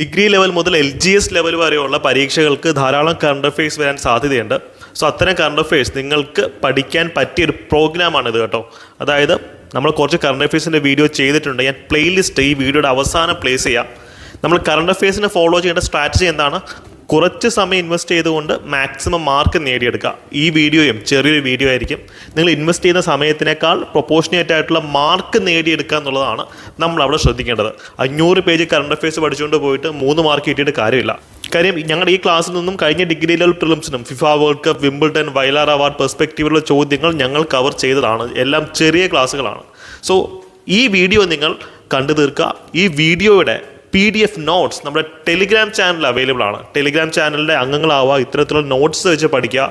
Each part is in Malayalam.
ഡിഗ്രി ലെവൽ മുതൽ LGS ലെവൽ വരെയുള്ള പരീക്ഷകൾക്ക് ധാരാളം കറണ്ട് അഫയേഴ്സ് വരാൻ സാധ്യതയുണ്ട്. സോ അത്തരം കറണ്ട് അഫയേഴ്സ് നിങ്ങൾക്ക് പഠിക്കാൻ പറ്റിയൊരു പ്രോഗ്രാമാണിത് കേട്ടോ. അതായത് നമ്മൾ കുറച്ച് കറണ്ട് അഫയേഴ്സിൻ്റെ വീഡിയോ ചെയ്തിട്ടുണ്ട്. ഞാൻ പ്ലേലിസ്റ്റ് ഈ വീഡിയോയുടെ അവസാനം പ്ലേസ് ചെയ്യാം. നമ്മൾ കറണ്ട് അഫയേഴ്സിനെ ഫോളോ ചെയ്യേണ്ട സ്ട്രാറ്റജി എന്താണ്? കുറച്ച് സമയം ഇൻവെസ്റ്റ് ചെയ്തുകൊണ്ട് മാക്സിമം മാർക്ക് നേടിയെടുക്കുക. ഈ വീഡിയോയും ചെറിയൊരു വീഡിയോ ആയിരിക്കും. നിങ്ങൾ ഇൻവെസ്റ്റ് ചെയ്യുന്ന സമയത്തിനേക്കാൾ പ്രൊപ്പോർഷനേറ്റ് ആയിട്ടുള്ള മാർക്ക് നേടിയെടുക്കുക എന്നുള്ളതാണ് നമ്മൾ അവിടെ ശ്രദ്ധിക്കേണ്ടത്. 500 പേജ് കറണ്ട് അഫയേഴ്സ് പഠിച്ചുകൊണ്ട് പോയിട്ട് 3 മാർക്ക് കിട്ടിയിട്ട് കാര്യമില്ല. കാര്യം ഞങ്ങളുടെ ഈ ക്ലാസ്സിൽ നിന്നും കഴിഞ്ഞ ഡിഗ്രി ലെവൽ പ്രിലിംസിനും FIFA World Cup, Wimbledon, Vayalar award പെർസ്പെക്റ്റീവിലുള്ള ചോദ്യങ്ങൾ ഞങ്ങൾ കവർ ചെയ്തതാണ്. എല്ലാം ചെറിയ ക്ലാസ്സുകളാണ്. സോ ഈ വീഡിയോ നിങ്ങൾ കണ്ടു തീർക്കുക. ഈ വീഡിയോയുടെ PDF നോട്ട്സ് നമ്മുടെ ടെലിഗ്രാം ചാനൽ അവൈലബിൾ ആണ്. ടെലിഗ്രാം ചാനലിൻ്റെ അംഗങ്ങളാവുക, ഇത്തരത്തിലുള്ള നോട്ട്സ് വെച്ച് പഠിക്കുക,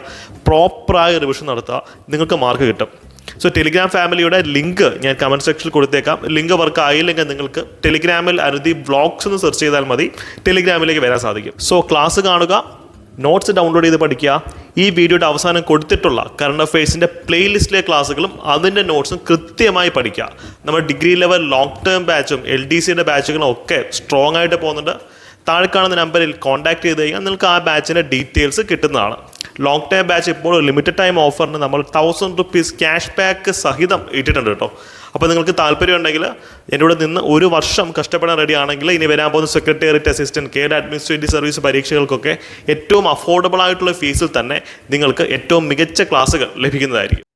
പ്രോപ്പറായ റിവിഷൻ നടത്തുക, നിങ്ങൾക്ക് മാർക്ക് കിട്ടും. സോ ടെലിഗ്രാം ഫാമിലിയുടെ ലിങ്ക് ഞാൻ കമൻറ്റ് സെക്ഷനിൽ കൊടുത്തേക്കാം. ലിങ്ക് വർക്ക് ആയില്ലെങ്കിൽ നിങ്ങൾക്ക് ടെലിഗ്രാമിൽ അനുദീപ് വ്ളോഗ്സ് എന്ന് സെർച്ച് ചെയ്താൽ മതി, ടെലിഗ്രാമിലേക്ക് വരാൻ സാധിക്കും. സോ ക്ലാസ് കാണുക, നോട്ട്സ് ഡൗൺലോഡ് ചെയ്ത് പഠിക്കുക. ഈ വീഡിയോയുടെ അവസാനം കൊടുത്തിട്ടുള്ള കറണ്ട് അഫയേഴ്സിൻ്റെ പ്ലേലിസ്റ്റിലെ ക്ലാസ്സുകളും അതിൻ്റെ നോട്ട്സും കൃത്യമായി പഠിക്കുക. നമ്മൾ ഡിഗ്രി ലെവൽ ലോങ് ടേം ബാച്ചും LDCയുടെ ബാച്ചുകളും ഒക്കെ സ്ട്രോങ് ആയിട്ട് പോകുന്നുണ്ട്. താഴെ കാണുന്ന നമ്പറിൽ കോൺടാക്ട് ചെയ്ത് കഴിഞ്ഞാൽ നിങ്ങൾക്ക് ആ ബാച്ചിൻ്റെ ഡീറ്റെയിൽസ് കിട്ടുന്നതാണ്. ലോങ് ടൈം ബാച്ച് ഇപ്പോൾ ലിമിറ്റഡ് ടൈം ഓഫറിന് നമ്മൾ 1000 rupees ക്യാഷ് ബാക്ക് സഹിതം ഇട്ടിട്ടുണ്ട് കേട്ടോ. അപ്പോൾ നിങ്ങൾക്ക് താല്പര്യം ഉണ്ടെങ്കിൽ എൻ്റെ കൂടെ നിന്ന് 1 വർഷം കഷ്ടപ്പെടാൻ റെഡി ആണെങ്കിൽ ഇനി വരാൻ പോകുന്ന സെക്രട്ടേറിയറ്റ് അസിസ്റ്റൻറ്റ്, കേഡ് അഡ്മിനിസ്ട്രേറ്റീവ് സർവീസ് പരീക്ഷകൾക്കൊക്കെ ഏറ്റവും അഫോർഡബിൾ ആയിട്ടുള്ള ഫീസിൽ തന്നെ നിങ്ങൾക്ക് ഏറ്റവും മികച്ച ക്ലാസ്സുകൾ ലഭിക്കുന്നതായിരിക്കും.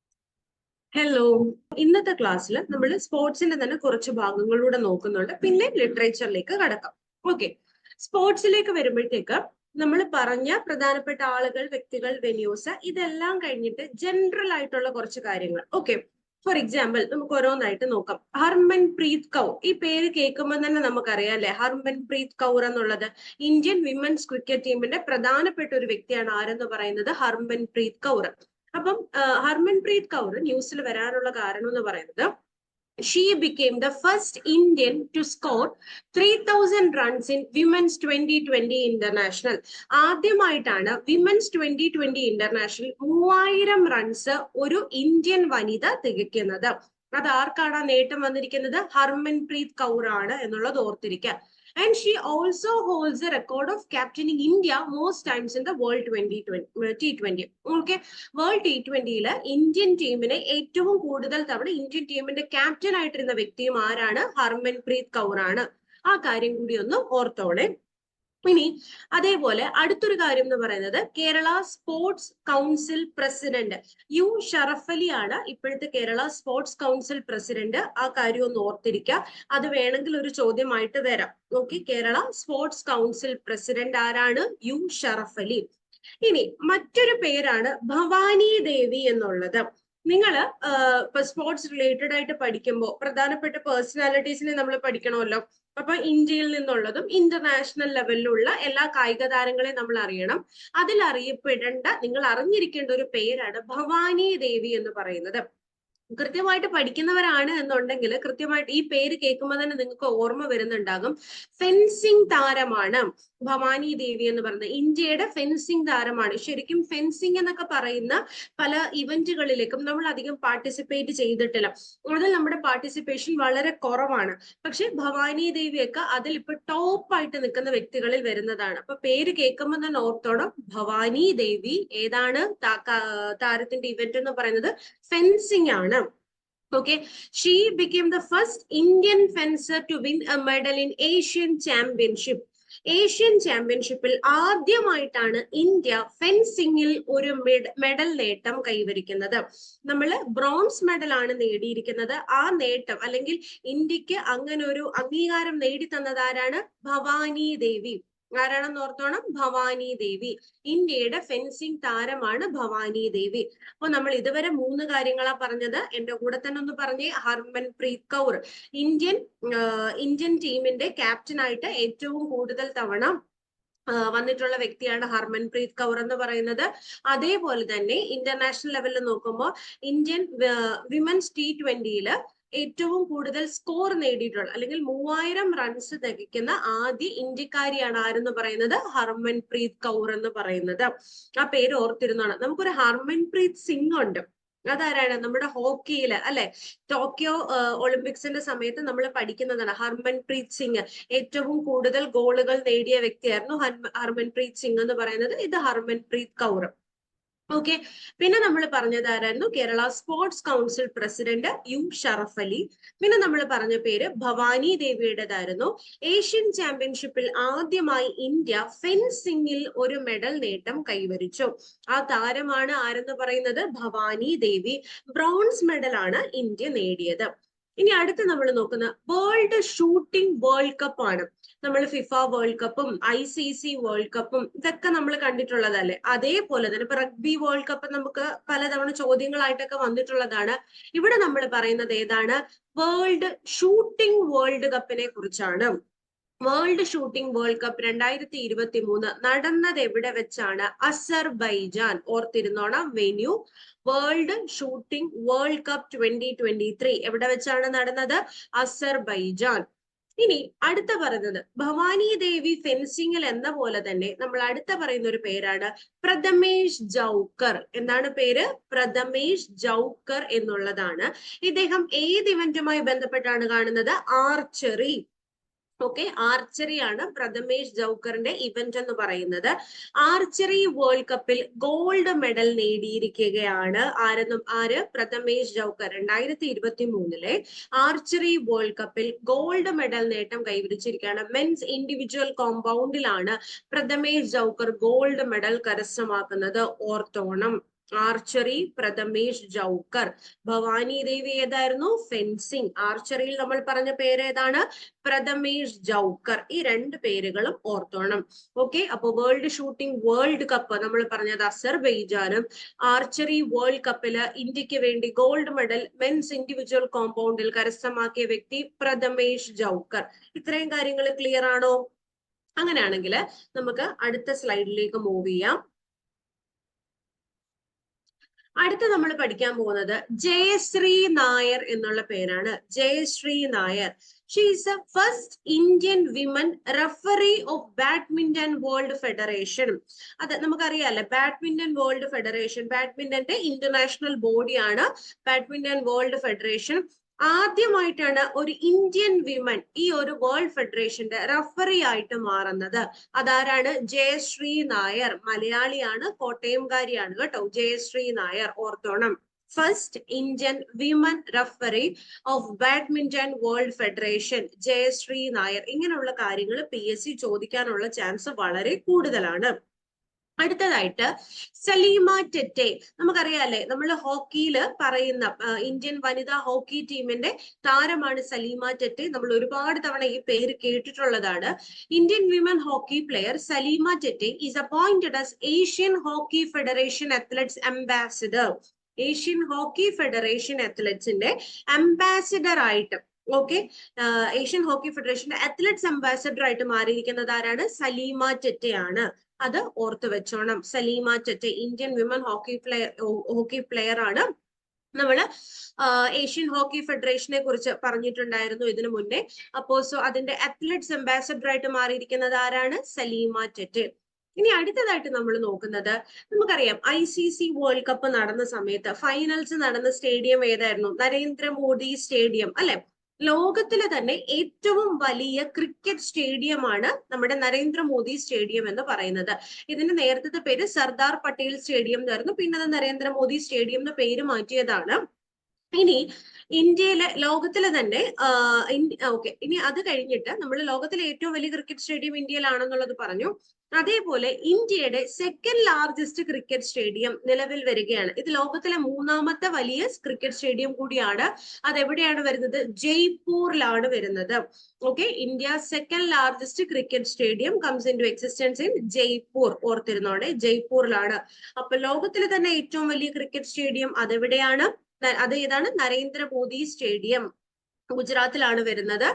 ഹലോ, ഇന്നത്തെ ക്ലാസ്സിൽ നമ്മൾ സ്പോർട്സിന്റെ തന്നെ കുറച്ച് ഭാഗങ്ങളിലൂടെ നോക്കുന്നുണ്ട്. പിന്നെ ലിറ്ററേച്ചറിലേക്ക് കടക്കാം. ഓക്കെ, സ്പോർട്സിലേക്ക് വരുമ്പോഴത്തേക്ക് നമ്മൾ പറഞ്ഞ പ്രധാനപ്പെട്ട ആളുകൾ, വ്യക്തികൾ, വെന്യൂസ്, ഇതെല്ലാം കഴിഞ്ഞിട്ട് ജനറൽ ആയിട്ടുള്ള കുറച്ച് കാര്യങ്ങൾ. ഓക്കെ, ഫോർ എക്സാമ്പിൾ നമുക്ക് ഓരോന്നായിട്ട് നോക്കാം. ഹർമൻപ്രീത് കൗർ, ഈ പേര് കേൾക്കുമ്പോൾ തന്നെ നമുക്കറിയാം അല്ലെ, ഹർമൻപ്രീത് കൗർ എന്നുള്ളത് ഇന്ത്യൻ വിമൻസ് ക്രിക്കറ്റ് ടീമിന്റെ പ്രധാനപ്പെട്ട ഒരു വ്യക്തിയാണ്. ആരെന്ന് പറയുന്നത് ഹർമൻപ്രീത് കൗർ. അപ്പം ഹർമൻപ്രീത് കൗർ ന്യൂസിൽ വരാനുള്ള കാരണം എന്ന് പറയുന്നത്, she became the first Indian to score 3000 runs in Women's 2020 International. ആദ്യമായിട്ടാണ് വിമൻസ് 2020 ഇന്റർനാഷണൽ 3000 റൺസ് ഒരു ഇന്ത്യൻ വനിത തികയ്ക്കുന്നത്. അത് ആർക്കാണ് നേട്ടം വന്നിരിക്കുന്നത്? ഹർമൻപ്രീത് കൗർ ആണ് എന്നുള്ളത് ഓർത്തിരിക്കുക. And she also holds the record of captaining India most times in the World T20. Okay, World T20-ല് ഇന്ത്യൻ ടീമിനെ ഏറ്റവും കൂടുതൽ തവണ ഇന്ത്യൻ ടീമിന്റെ ക്യാപ്റ്റൻ ആയിട്ടിരുന്ന വ്യക്തിയും ആരാണ്? ഹർമൻപ്രീത് കൗർ ആണ്. ആ കാര്യം കൂടി ഒന്ന് ഓർത്തോളെ. ഇനി അതേപോലെ അടുത്തൊരു കാര്യം എന്ന് പറയുന്നത്, Kerala sports council president U Sharaf Ali ആണ് ഇപ്പോഴത്തെ കേരള സ്പോർട്സ് കൗൺസിൽ പ്രസിഡന്റ്. ആ കാര്യം ഒന്ന് ഓർത്തിരിക്കുക. അത് വേണമെങ്കിൽ ഒരു ചോദ്യമായിട്ട് വരാം. Okay, Kerala sports council president ആരാണ്? യു ഷറഫ് അലി. ഇനി മറ്റൊരു പേരാണ് ഭവാനി ദേവി എന്നുള്ളത്. നിങ്ങൾ ഇപ്പൊ സ്പോർട്സ് റിലേറ്റഡ് ആയിട്ട് പഠിക്കുമ്പോൾ പ്രധാനപ്പെട്ട പേഴ്സണാലിറ്റീസിനെ നമ്മൾ പഠിക്കണമല്ലോ. അപ്പൊ ഇന്ത്യയിൽ നിന്നുള്ളതും ഇന്റർനാഷണൽ ലെവലിലുള്ള എല്ലാ കായിക താരങ്ങളെയും നമ്മൾ അറിയണം. അതിൽ അറിയപ്പെടേണ്ട, നിങ്ങൾ അറിഞ്ഞിരിക്കേണ്ട ഒരു പേരാണ് ഭവാനി ദേവി എന്ന് പറയുന്നത്. കൃത്യമായിട്ട് പഠിക്കുന്നവരാണ് എന്നുണ്ടെങ്കിൽ കൃത്യമായിട്ട് ഈ പേര് കേൾക്കുമ്പോൾ തന്നെ നിങ്ങൾക്ക് ഓർമ്മ വരുന്നുണ്ടാകും. ഫെൻസിങ് താരമാണ് ഭവാനി ദേവി എന്ന് പറയുന്നത്. ഇന്ത്യയുടെ ഫെൻസിങ് താരമാണ്. ശരിക്കും ഫെൻസിങ് എന്നൊക്കെ പറയുന്ന പല ഇവന്റുകളിലേക്കും നമ്മൾ അധികം പാർട്ടിസിപ്പേറ്റ് ചെയ്തിട്ടില്ല. അതിൽ നമ്മുടെ പാർട്ടിസിപ്പേഷൻ വളരെ കുറവാണ്. പക്ഷെ ഭവാനി ദേവിയൊക്കെ അതിൽ ഇപ്പൊ ടോപ്പായിട്ട് നിൽക്കുന്ന വ്യക്തികളിൽ വരുന്നതാണ്. അപ്പൊ പേര് കേൾക്കുമ്പോൾ തന്നെ ഓർത്തോണം, ഭവാനി ദേവി ഏതാണ് താരത്തിന്റെ ഇവന്റ് എന്ന് പറയുന്നത്? ഫെൻസിങ് ആണ്. Okay, she became the first Indian fencer to win a medal in Asian Championship. Asian ചാമ്പ്യൻഷിപ്പിൽ ആദ്യമായിട്ടാണ് ഇന്ത്യ ഫെൻസിംഗിൽ ഒരു മെഡൽ നേട്ടം കൈവരിക്കുന്നത്. നമ്മൾ ബ്രോൺസ് മെഡൽ ആണ് നേടിയിരിക്കുന്നത്. ആ നേട്ടം അല്ലെങ്കിൽ ഇന്ത്യക്ക് അങ്ങനെ ഒരു അംഗീകാരം നേടിത്തന്നത് ആരാണ്? ഭവാനി ദേവി. ആരാണെന്ന് ഓർത്തോണം, ഭവാനി ദേവി. ഇന്ത്യയുടെ ഫെൻസിംഗ് താരമാണ് ഭവാനി ദേവി. അപ്പൊ നമ്മൾ ഇതുവരെ 3 കാര്യങ്ങളാ പറഞ്ഞത്. എന്റെ കൂടെ തന്നെ ഒന്ന് പറഞ്ഞേ, ഹർമൻപ്രീത് കൗർ ഇന്ത്യൻ ടീമിന്റെ ക്യാപ്റ്റനായിട്ട് ഏറ്റവും കൂടുതൽ തവണ വന്നിട്ടുള്ള വ്യക്തിയാണ് ഹർമൻപ്രീത് കൗർ എന്ന് പറയുന്നത്. അതേപോലെ തന്നെ ഇന്റർനാഷണൽ ലെവലിൽ നോക്കുമ്പോൾ ഇന്ത്യൻ വിമൻസ് T20-ല് ഏറ്റവും കൂടുതൽ സ്കോർ നേടിയിട്ടുള്ള അല്ലെങ്കിൽ 3000 റൺസ് തികയ്ക്കുന്ന ആദ്യ ഇന്ത്യക്കാരിയാണ് ആരെന്ന് പറയുന്നത്? ഹർമൻപ്രീത് കൗർ എന്ന് പറയുന്നത്. ആ പേര് ഓർത്തിരുന്നാണ്. നമുക്കൊരു ഹർമൻപ്രീത് സിംഗ് ഉണ്ട്. അതാരാണ്? നമ്മുടെ ഹോക്കിയില് അല്ലെ, ടോക്കിയോ ഒളിമ്പിക്സിന്റെ സമയത്ത് നമ്മൾ പഠിക്കുന്നതാണ്. ഹർമൻപ്രീത് സിംഗ് ഏറ്റവും കൂടുതൽ ഗോളുകൾ നേടിയ വ്യക്തിയായിരുന്നു ഹർമൻപ്രീത് സിംഗ് എന്ന് പറയുന്നത്. ഇത് ഹർമൻപ്രീത് കൗർ. ഓക്കെ, പിന്നെ നമ്മൾ പറഞ്ഞത് ആരായിരുന്നു? Kerala sports council president U Sharaf Ali. പിന്നെ നമ്മൾ പറഞ്ഞ പേര് ഭവാനി ദേവിയുടേതായിരുന്നു. ഏഷ്യൻ ചാമ്പ്യൻഷിപ്പിൽ ആദ്യമായി ഇന്ത്യ ഫെൻസിംഗിൽ ഒരു മെഡൽ നേട്ടം കൈവരിച്ചു. ആ താരമാണ് ആരെന്ന് പറയുന്നത്? ഭവാനി ദേവി. ബ്രോൺസ് മെഡലാണ് ഇന്ത്യ നേടിയത്. ഇനി അടുത്ത് നമ്മൾ നോക്കുന്ന വേൾഡ് ഷൂട്ടിംഗ് വേൾഡ് കപ്പ് ആണ്. നമ്മൾ ഫിഫ വേൾഡ് കപ്പും ICC വേൾഡ് കപ്പും ഇതൊക്കെ നമ്മൾ കണ്ടിട്ടുള്ളതല്ലേ. അതേപോലെ തന്നെ ഇപ്പൊ റഗ്ബി വേൾഡ് കപ്പ് നമുക്ക് പലതവണ ചോദ്യങ്ങളായിട്ടൊക്കെ വന്നിട്ടുള്ളതാണ്. ഇവിടെ നമ്മൾ പറയുന്നത് ഏതാണ്? വേൾഡ് ഷൂട്ടിംഗ് വേൾഡ് കപ്പിനെ കുറിച്ചാണ്. വേൾഡ് ഷൂട്ടിംഗ് വേൾഡ് കപ്പ് 2023 നടന്നത് എവിടെ വെച്ചാണ്? അസർബൈജാൻ. ഓർത്തിരുന്നോണം venue. World shooting world cup 2023 എവിടെ വെച്ചാണ് നടന്നത്? അസർബൈജാൻ. ഇനി അടുത്ത പറയുന്നത് ഭവാനി ദേവി ഫെൻസിംഗിൽ എന്ന പോലെ തന്നെ നമ്മൾ അടുത്ത പറയുന്ന ഒരു പേരാണ് പ്രഥമേഷ് ജൗക്കർ. എന്താണ് പേര്? പ്രഥമേഷ് ജൗക്കർ എന്നുള്ളതാണ്. ഇദ്ദേഹം ഏത് ഇവന്റുമായി ബന്ധപ്പെട്ടാണ് കാണുന്നത്? ആർച്ചറി. ഓക്കെ, ആർച്ചറി ആണ് പ്രഥമേഷ് ജൗക്കറിന്റെ ഇവന്റ് എന്ന് പറയുന്നത്. ആർച്ചറി വേൾഡ് കപ്പിൽ ഗോൾഡ് മെഡൽ നേടിയിരിക്കുകയാണ്. ആര്? പ്രഥമേഷ് ജൗക്കർ. 2023 ആർച്ചറി വേൾഡ് കപ്പിൽ ഗോൾഡ് മെഡൽ നേട്ടം കൈവരിച്ചിരിക്കുകയാണ്. മെൻസ് ഇൻഡിവിജ്വൽ കോമ്പൗണ്ടിലാണ് പ്രഥമേഷ് ജൗക്കർ ഗോൾഡ് മെഡൽ കരസ്ഥമാക്കുന്നത്. ഓർത്തോണം. ആർച്ചറി പ്രഥമേഷ് ജൗക്കർ. ഭവാനി ദേവി ഏതായിരുന്നു? ഫെൻസിംഗ്. ആർച്ചറിയിൽ നമ്മൾ പറഞ്ഞ പേര് ഏതാണ്? പ്രഥമേഷ് ജൗക്കർ. ഈ രണ്ട് പേരുകളും ഓർത്തോണം. ഓക്കെ, അപ്പൊ വേൾഡ് ഷൂട്ടിംഗ് വേൾഡ് കപ്പ് നമ്മൾ പറഞ്ഞത് അസർബൈജാനും, ആർച്ചറി വേൾഡ് കപ്പില് ഇന്ത്യക്ക് വേണ്ടി ഗോൾഡ് മെഡൽ മെൻസ് ഇൻഡിവിജ്വൽ കോമ്പൗണ്ടിൽ കരസ്ഥമാക്കിയ വ്യക്തി പ്രഥമേഷ് ജൗക്കർ. ഇത്രയും കാര്യങ്ങൾ ക്ലിയർ ആണോ? അങ്ങനെയാണെങ്കിൽ നമുക്ക് അടുത്ത സ്ലൈഡിലേക്ക് മൂവ് ചെയ്യാം. അടുത്ത നമ്മൾ പഠിക്കാൻ പോകുന്നത് ജയശ്രീ നായർ എന്നുള്ള പേരാണ്. Jayashree Nair. She is the first Indian women referee of Badminton World Federation. അത് നമുക്കറിയാലോ, ബാഡ്മിന്റൺ വേൾഡ് ഫെഡറേഷൻ ബാഡ്മിന്റന്റെ ഇന്റർനാഷണൽ ബോഡിയാണ് ബാഡ്മിന്റൺ വേൾഡ് ഫെഡറേഷൻ. ആദ്യമായിട്ടാണ് ഒരു ഇന്ത്യൻ വിമൻ ഈ ഒരു വേൾഡ് ഫെഡറേഷന്റെ റഫറി ആയിട്ട് മാറുന്നത്. അതാരാണ്? ജയശ്രീ നായർ. മലയാളിയാണ്, കോട്ടയംകാരിയാണ് കേട്ടോ. ജയശ്രീ നായർ ഓർത്തോണം. First Indian women referee of Badminton World Federation Jayashree Nair. ഇങ്ങനെയുള്ള കാര്യങ്ങൾ PSC ചോദിക്കാനുള്ള ചാൻസ് വളരെ കൂടുതലാണ്. അടുത്തതായിട്ട് സലീമ ടെറ്റെ. നമുക്കറിയാല്ലേ, നമ്മൾ ഹോക്കിയിൽ പറയുന്ന ഇന്ത്യൻ വനിതാ ഹോക്കി ടീമിന്റെ താരമാണ് സലീമ ടെറ്റെ. നമ്മൾ ഒരുപാട് തവണ ഈ പേര് കേട്ടിട്ടുള്ളതാണ്. Indian women hockey player Salima Tete is appointed as Asian Hockey Federation athletes ambassador. Asian Hockey Federation അത്ലറ്റ്സിന്റെ അംബാസിഡർ ആയിട്ട്, ഓക്കെ, ഏഷ്യൻ ഹോക്കി ഫെഡറേഷന്റെ അത്ലറ്റ്സ് അംബാസിഡർ ആയിട്ട് മാറിയിരിക്കുന്നത് ആരാണ്? സലീമ ടെറ്റെ ആണ്. അത് ഓർത്തു വെച്ചോണം. Salima Tete Indian women hockey player ആണ്. നമ്മള് ഏഷ്യൻ ഹോക്കി ഫെഡറേഷനെ കുറിച്ച് പറഞ്ഞിട്ടുണ്ടായിരുന്നു ഇതിനു മുന്നേ. അപ്പോ അതിന്റെ അത്ലറ്റ്സ് അംബാസിഡർ ആയിട്ട് മാറിയിരിക്കുന്നത് ആരാണ്? സലീമ ടെറ്റെ. ഇനി അടുത്തതായിട്ട് നമ്മൾ നോക്കുന്നത്, നമുക്കറിയാം ICC വേൾഡ് കപ്പ് നടന്ന സമയത്ത് ഫൈനൽസ് നടന്ന സ്റ്റേഡിയം ഏതായിരുന്നു? നരേന്ദ്രമോദി സ്റ്റേഡിയം അല്ലെ. ലോകത്തിലെ തന്നെ ഏറ്റവും വലിയ ക്രിക്കറ്റ് സ്റ്റേഡിയമാണ് നമ്മുടെ നരേന്ദ്രമോദി സ്റ്റേഡിയം എന്ന് പറയുന്നത്. ഇതിന്റെ നേരത്തെ പേര് സർദാർ പട്ടേൽ സ്റ്റേഡിയം എന്നായിരുന്നു. പിന്നെ അത് നരേന്ദ്രമോദി സ്റ്റേഡിയം എന്ന് പേര് മാറ്റിയതാണ്. ഇനി ലോകത്തിലെ തന്നെ ഓക്കെ, ഇനി അത് കഴിഞ്ഞിട്ട് നമ്മൾ ലോകത്തിലെ ഏറ്റവും വലിയ ക്രിക്കറ്റ് സ്റ്റേഡിയം ഇന്ത്യയിലാണെന്നുള്ളത് പറഞ്ഞു. അതേപോലെ ഇന്ത്യയുടെ സെക്കൻഡ് ലാർജസ്റ്റ് ക്രിക്കറ്റ് സ്റ്റേഡിയം നിലവിൽ വരികയാണ്. ഇത് ലോകത്തിലെ മൂന്നാമത്തെ വലിയ ക്രിക്കറ്റ് സ്റ്റേഡിയം കൂടിയാണ്. അതെവിടെയാണ് വരുന്നത്? ജയ്പൂരിലാണ് വരുന്നത്. Okay, India second largest cricket stadium comes into existence in Jaipur. ഓർത്തിരുന്നോടെ, ജയ്പൂരിലാണ്. അപ്പൊ ലോകത്തിലെ തന്നെ ഏറ്റവും വലിയ ക്രിക്കറ്റ് സ്റ്റേഡിയം അതെവിടെയാണ്? അത് ഏതാണ്? നരേന്ദ്രമോദി സ്റ്റേഡിയം, ഗുജറാത്തിലാണ് വരുന്നത്.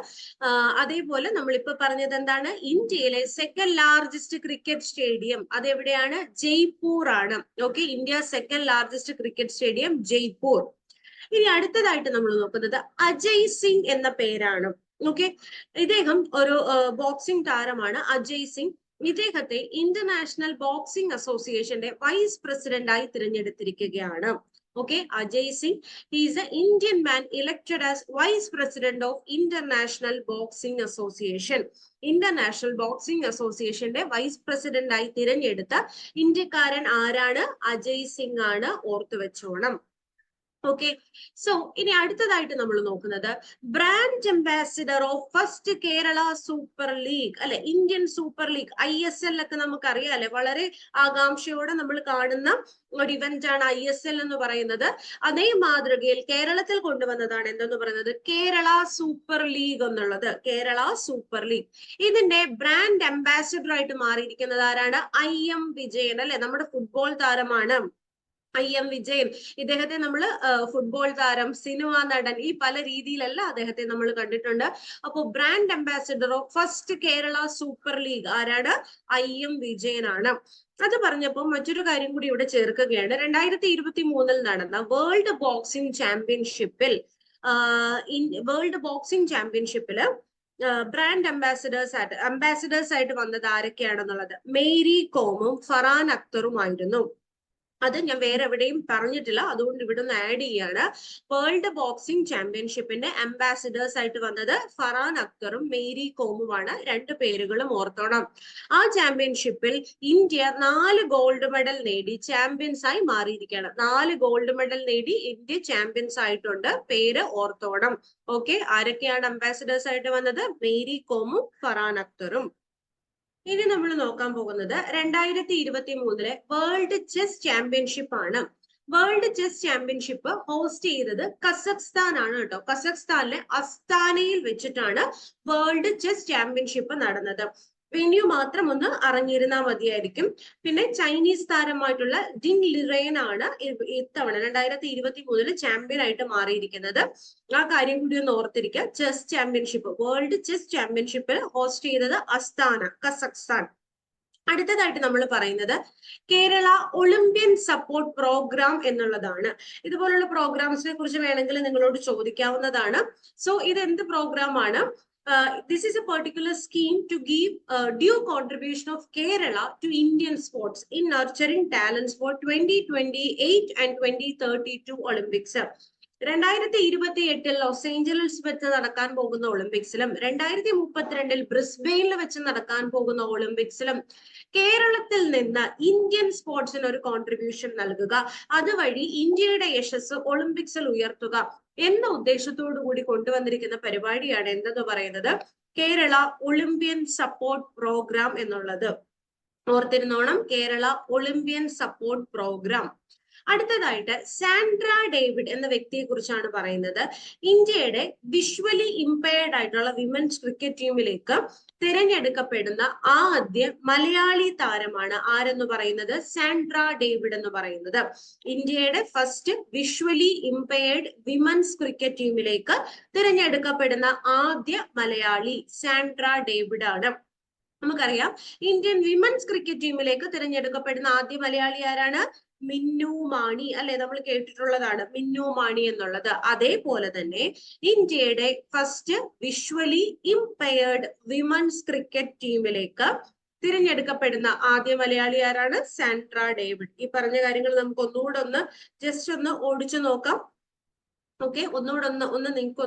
അതേപോലെ നമ്മളിപ്പോ പറഞ്ഞത് എന്താണ്? ഇന്ത്യയിലെ സെക്കൻഡ് ലാർജസ്റ്റ് ക്രിക്കറ്റ് സ്റ്റേഡിയം അതെവിടെയാണ്? ജയ്പൂർ ആണ്. Okay, India second largest cricket stadium Jaipur. ഇനി അടുത്തതായിട്ട് നമ്മൾ നോക്കുന്നത് അജയ് സിംഗ് എന്ന പേരാണ്. ഓക്കെ, ഇദ്ദേഹം ഒരു ബോക്സിംഗ് താരമാണ്. അജയ് സിംഗ്. ഇദ്ദേഹത്തെ ഇന്റർനാഷണൽ ബോക്സിംഗ് അസോസിയേഷന്റെ വൈസ് പ്രസിഡന്റായി തിരഞ്ഞെടുത്തിരിക്കുകയാണ്. Okay, Ajay Singh. He is an Indian man elected as Vice President of International Boxing Association. International boxing അസോസിയേഷന്റെ വൈസ് പ്രസിഡന്റ് ആയി തിരഞ്ഞെടുത്ത ഇന്ത്യക്കാരൻ ആരാണ്? അജയ് സിംഗ് ആണ്, ഓർത്തു വെച്ചോണം. ഓക്കെ, സോ ഇനി അടുത്തതായിട്ട് നമ്മൾ നോക്കുന്നത് brand ambassador of first Kerala super league, അല്ലെ, ഇന്ത്യൻ സൂപ്പർ ലീഗ്, ISL ഒക്കെ നമുക്കറിയാം അല്ലെ, വളരെ ആകാംക്ഷയോടെ നമ്മൾ കാണുന്ന ഒരു ഇവന്റ് ആണ് ISL എന്ന് പറയുന്നത്. അതേ മാതൃകയിൽ കേരളത്തിൽ കൊണ്ടുവന്നതാണ് എന്തെന്ന് പറയുന്നത് കേരള സൂപ്പർ ലീഗ് എന്നുള്ളത്. കേരള സൂപ്പർ ലീഗ് ഇതിന്റെ ബ്രാൻഡ് അംബാസിഡർ ആയിട്ട് മാറിയിരിക്കുന്നത് ആരാണ്? IM വിജയൻ, അല്ലെ, നമ്മുടെ ഫുട്ബോൾ താരമാണ് IM വിജയൻ. ഇദ്ദേഹത്തെ നമ്മൾ ഫുട്ബോൾ താരം, സിനിമാ നടൻ, ഈ പല രീതിയിലല്ല അദ്ദേഹത്തെ നമ്മൾ കണ്ടിട്ടുണ്ട്. അപ്പോ brand ambassador of first Kerala super league ആരാണ്? IM വിജയനാണ്. അത് പറഞ്ഞപ്പോൾ മറ്റൊരു കാര്യം കൂടി ഇവിടെ ചേർക്കുകയാണ്. 2023 നടന്ന വേൾഡ് ബോക്സിംഗ് ചാമ്പ്യൻഷിപ്പിൽ ബ്രാൻഡ് അംബാസിഡേഴ്സ് ആയിട്ട് വന്നത് ആരൊക്കെയാണെന്നുള്ളത് മേരി കോമും ഫറാൻ അക്തറുമായിരുന്നു. അത് ഞാൻ വേറെ എവിടെയും പറഞ്ഞിട്ടില്ല, അതുകൊണ്ട് ഇവിടെ ഒന്ന് ആഡ് ചെയ്യാണ്. വേൾഡ് ബോക്സിംഗ് ചാമ്പ്യൻഷിപ്പിന്റെ അംബാസിഡേഴ്സ് ആയിട്ട് വന്നത് ഫറാൻ അക്തറും മേരി കോമുമാണ്. രണ്ടു പേരുകളും ഓർത്തോണം. ആ ചാമ്പ്യൻഷിപ്പിൽ ഇന്ത്യ 4 ഗോൾഡ് മെഡൽ നേടി ചാമ്പ്യൻസ് ആയി മാറിയിരിക്കുകയാണ്. 4 ഗോൾഡ് മെഡൽ നേടി ഇന്ത്യ ചാമ്പ്യൻസ് ആയിട്ടുണ്ട്. പേര് ഓർത്തോണം. ഓക്കെ, ആരൊക്കെയാണ് അംബാസിഡേഴ്സ് ആയിട്ട് വന്നത്? മേരി കോമും ഫറാൻ അക്തറും. ഇനി നമ്മൾ നോക്കാൻ പോകുന്നത് 2023 വേൾഡ് ചെസ് ചാമ്പ്യൻഷിപ്പ് ആണ്. വേൾഡ് ചെസ് ചാമ്പ്യൻഷിപ്പ് ഹോസ്റ്റ് ചെയ്തത് കസഖ്സ്ഥാൻ ആണ് കേട്ടോ. കസഖ്സ്ഥാനിലെ അസ്താനയിൽ വെച്ചിട്ടാണ് വേൾഡ് ചെസ് ചാമ്പ്യൻഷിപ്പ് നടന്നത്. വെന്യൂ മാത്രം ഒന്ന് അറിഞ്ഞിരുന്നാൽ മതിയായിരിക്കും. പിന്നെ ചൈനീസ് താരമായിട്ടുള്ള ഡിങ് ലിറേൻ ആണ് ഇത്തവണ 2023 ചാമ്പ്യൻ ആയിട്ട് മാറിയിരിക്കുന്നത്. ആ കാര്യം കൂടി ഒന്ന് ഓർത്തിരിക്കുക. Chess championship, world chess championship host ചെയ്തത് അസ്താന, കസഖ്സ്ഥാൻ. അടുത്തതായിട്ട് നമ്മൾ പറയുന്നത് കേരള ഒളിമ്പ്യൻ സപ്പോർട്ട് പ്രോഗ്രാം എന്നുള്ളതാണ്. ഇതുപോലുള്ള പ്രോഗ്രാംസിനെ കുറിച്ച് വേണമെങ്കിൽ നിങ്ങളോട് ചോദിക്കാവുന്നതാണ്. സോ ഇത് എന്ത് പ്രോഗ്രാം ആണ്? This is a particular scheme to give due contribution of Kerala to Indian sports in nurturing talents for 2028 and 2032 Olympics. 2028 loss Angeles വെച്ച് നടക്കാൻ പോകുന്ന ഒളിമ്പിക്സിലും 2032 ബ്രിസ്ബെയിനിൽ വെച്ച് നടക്കാൻ പോകുന്ന ഒളിമ്പിക്സിലും കേരളത്തിൽ നിന്ന് ഇന്ത്യൻ സ്പോർട്സിന് ഒരു കോൺട്രിബ്യൂഷൻ നൽകുക, അതുവഴി ഇന്ത്യയുടെ യശസ് ഒളിമ്പിക്സിൽ ഉയർത്തുക എന്ന ഉദ്ദേശത്തോടു കൂടി കൊണ്ടുവന്നിരിക്കുന്ന പരിപാടിയാണ് എന്തെന്ന് പറയുന്നത് കേരള ഒളിമ്പ്യൻ സപ്പോർട്ട് പ്രോഗ്രാം എന്നുള്ളത്. ഓർത്തിരുന്നോണം, കേരള ഒളിമ്പ്യൻ സപ്പോർട്ട് പ്രോഗ്രാം. അടുത്തതായിട്ട് സാൻഡ്ര ഡേവിഡ് എന്ന വ്യക്തിയെ കുറിച്ചാണ് പറയുന്നത്. ഇന്ത്യയുടെ വിഷ്വലി ഇംപയർഡ് ആയിട്ടുള്ള വിമൻസ് ക്രിക്കറ്റ് ടീമിലേക്ക് തിരഞ്ഞെടുക്കപ്പെടുന്ന ആദ്യ മലയാളി താരമാണ് ആരെന്ന് പറയുന്നത് സാൻഡ്ര ഡേവിഡ് എന്ന് പറയുന്നത്. ഇന്ത്യയുടെ first visually impaired women's cricket ടീമിലേക്ക് തിരഞ്ഞെടുക്കപ്പെടുന്ന ആദ്യ മലയാളി സാൻഡ്ര ഡേവിഡ് ആണ്. നമുക്കറിയാം ഇന്ത്യൻ വിമൻസ് ക്രിക്കറ്റ് ടീമിലേക്ക് തിരഞ്ഞെടുക്കപ്പെടുന്ന ആദ്യ മലയാളി ആരാണ്? മിന്നു മാണി, അല്ലെ, നമ്മൾ കേട്ടിട്ടുള്ളതാണ് മിന്നു മാണി എന്നുള്ളത്. അതേപോലെ തന്നെ ഇന്ത്യയുടെ first visually impaired women's cricket ടീമിലേക്ക് തിരഞ്ഞെടുക്കപ്പെടുന്ന ആദ്യ മലയാളി ആരാണ്? Sandra David. ഈ പറഞ്ഞ കാര്യങ്ങൾ നമുക്ക് ഒന്നുകൂടെ ജസ്റ്റ് ഒന്ന് ഓടിച്ചു നോക്കാം. ഓക്കെ, ഒന്നുകൂടെ നിങ്ങൾക്ക്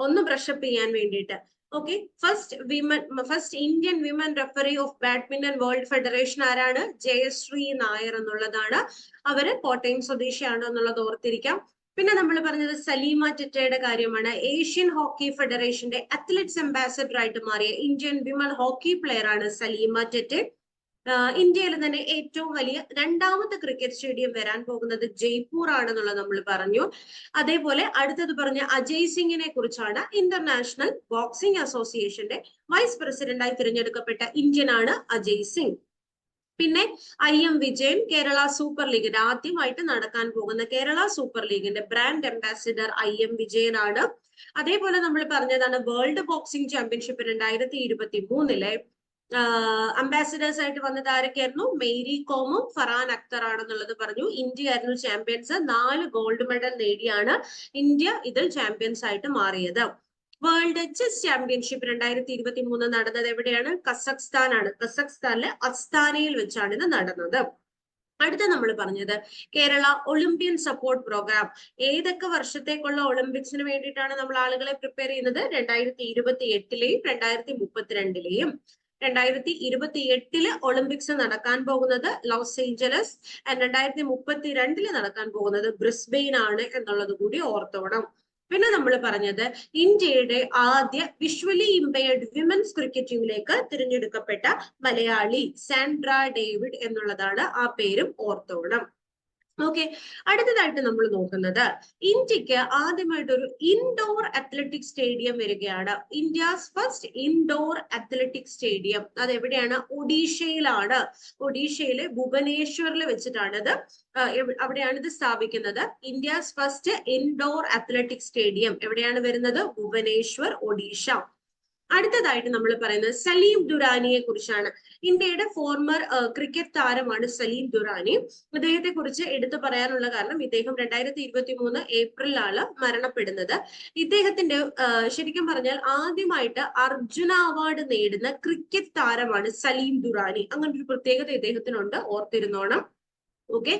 ഒന്ന് ബ്രഷപ്പ് ചെയ്യാൻ വേണ്ടിയിട്ട്. Okay, first Indian women referee of Badminton World federation ആരാണ്? ജയശ്രീ നായർ എന്നുള്ളതാണ്. അവര് കോട്ടയം സ്വദേശിയാണ് എന്നുള്ളത് ഓർത്തിരിക്കാം. പിന്നെ നമ്മൾ പറഞ്ഞത് സലീമ ടെറ്റയുടെ കാര്യമാണ്. ഏഷ്യൻ ഹോക്കി ഫെഡറേഷന്റെ അത്ലറ്റ്സ് അംബാസഡർ ആയിട്ട് മാറിയ ഇന്ത്യൻ വിമൻ ഹോക്കി പ്ലെയർ ആണ് സലീമ ടെറ്റെ. ഇന്ത്യയിൽ തന്നെ ഏറ്റവും വലിയ 2ാമത്തെ ക്രിക്കറ്റ് സ്റ്റേഡിയം വരാൻ പോകുന്നത് ജയ്പൂർ ആണെന്നുള്ളത് നമ്മൾ പറഞ്ഞു. അതേപോലെ അടുത്തത് പറഞ്ഞ അജയ് സിംഗിനെ കുറിച്ചാണ്. ഇന്റർനാഷണൽ ബോക്സിംഗ് അസോസിയേഷന്റെ വൈസ് പ്രസിഡന്റായി തിരഞ്ഞെടുക്കപ്പെട്ട ഇന്ത്യൻ ആണ് അജയ് സിംഗ്. പിന്നെ IM വിജയൻ, കേരള സൂപ്പർ ലീഗിന്റെ ആദ്യമായിട്ട് നടക്കാൻ പോകുന്ന കേരള സൂപ്പർ ലീഗിന്റെ ബ്രാൻഡ് അംബാസിഡർ IM വിജയൻ ആണ്. അതേപോലെ നമ്മൾ പറഞ്ഞതാണ് വേൾഡ് ബോക്സിംഗ് ചാമ്പ്യൻഷിപ്പ് 2023 അംബാസിഡേഴ്സ് ആയിട്ട് വന്നത് ആരൊക്കെയായിരുന്നു? മേരി കോമും ഫറാൻ അക്തർ ആണെന്നുള്ളത് പറഞ്ഞു. ഇന്ത്യ ആയിരുന്നു ചാമ്പ്യൻസ്. 4 ഗോൾഡ് മെഡൽ നേടിയാണ് ഇന്ത്യ ഇതിൽ ചാമ്പ്യൻസ് ആയിട്ട് മാറിയത്. വേൾഡ് ചെസ് ചാമ്പ്യൻഷിപ്പ് 2023 നടന്നത് എവിടെയാണ്? കസഖ്സ്ഥാൻ ആണ്. കസഖ്സ്ഥാനിലെ അസ്താനയിൽ വെച്ചാണ് ഇത് നടന്നത്. അടുത്ത നമ്മൾ പറഞ്ഞത് കേരള ഒളിമ്പ്യൻ സപ്പോർട്ട് പ്രോഗ്രാം. ഏതൊക്കെ വർഷത്തേക്കുള്ള ഒളിമ്പിക്സിന് വേണ്ടിയിട്ടാണ് നമ്മൾ ആളുകളെ പ്രിപ്പയർ ചെയ്യുന്നത്? 2028-ലെയും 2032-ലെയും. 2028-ല് ഒളിമ്പിക്സ് നടക്കാൻ പോകുന്നത് ലോസ് ഏഞ്ചലസ്, 2032-ല് നടക്കാൻ പോകുന്നത് ബ്രിസ്ബെയിൻ ആണ് എന്നുള്ളത് കൂടി ഓർത്തോണം. പിന്നെ നമ്മൾ പറഞ്ഞത് ഇന്ത്യയുടെ ആദ്യ വിഷ്വലി ഇമ്പയർഡ് വിമൻസ് ക്രിക്കറ്റ് ടീമിലേക്ക് തിരഞ്ഞെടുക്കപ്പെട്ട മലയാളി സാൻഡ്ര ഡേവിഡ് എന്നുള്ളതാണ്. ആ പേരും ഓർത്തോണം. ഓക്കെ, അടുത്തതായിട്ട് നമ്മൾ നോക്കുന്നത് ഇന്ത്യക്ക് ആദ്യമായിട്ട് ഒരു ഇൻഡോർ അത്ലറ്റിക് സ്റ്റേഡിയം വരികയാണ്. India's first indoor athletic stadium. അത് എവിടെയാണ്? ഒഡീഷയിലാണ്. ഒഡീഷയിലെ ഭുവനേശ്വറിൽ വെച്ചിട്ടാണിത്, അവിടെയാണ് ഇത് സ്ഥാപിക്കുന്നത്. India's first indoor athletic stadium എവിടെയാണ് വരുന്നത്? ഭുവനേശ്വർ, ഒഡീഷ. അടുത്തതായിട്ട് നമ്മൾ പറയുന്നത് സലീം ദുരാനിയെ കുറിച്ചാണ്. ഇന്ത്യയുടെ ഫോർമർ ക്രിക്കറ്റ് താരമാണ് സലീം ദുരാനി. ഇദ്ദേഹത്തെ കുറിച്ച് എടുത്തു പറയാനുള്ള കാരണം ഇദ്ദേഹം 2023 ഏപ്രിലാണ് മരണപ്പെടുന്നത്. ഇദ്ദേഹത്തിന്റെ ശരിക്കും പറഞ്ഞാൽ ആദ്യമായിട്ട് അർജുന അവാർഡ് നേടുന്ന ക്രിക്കറ്റ് താരമാണ് സലീം ദുരാനി. അങ്ങനെ ഒരു പ്രത്യേകത ഇദ്ദേഹത്തിനുണ്ട്, ഓർത്തിരുന്നോണം. ഓക്കെ,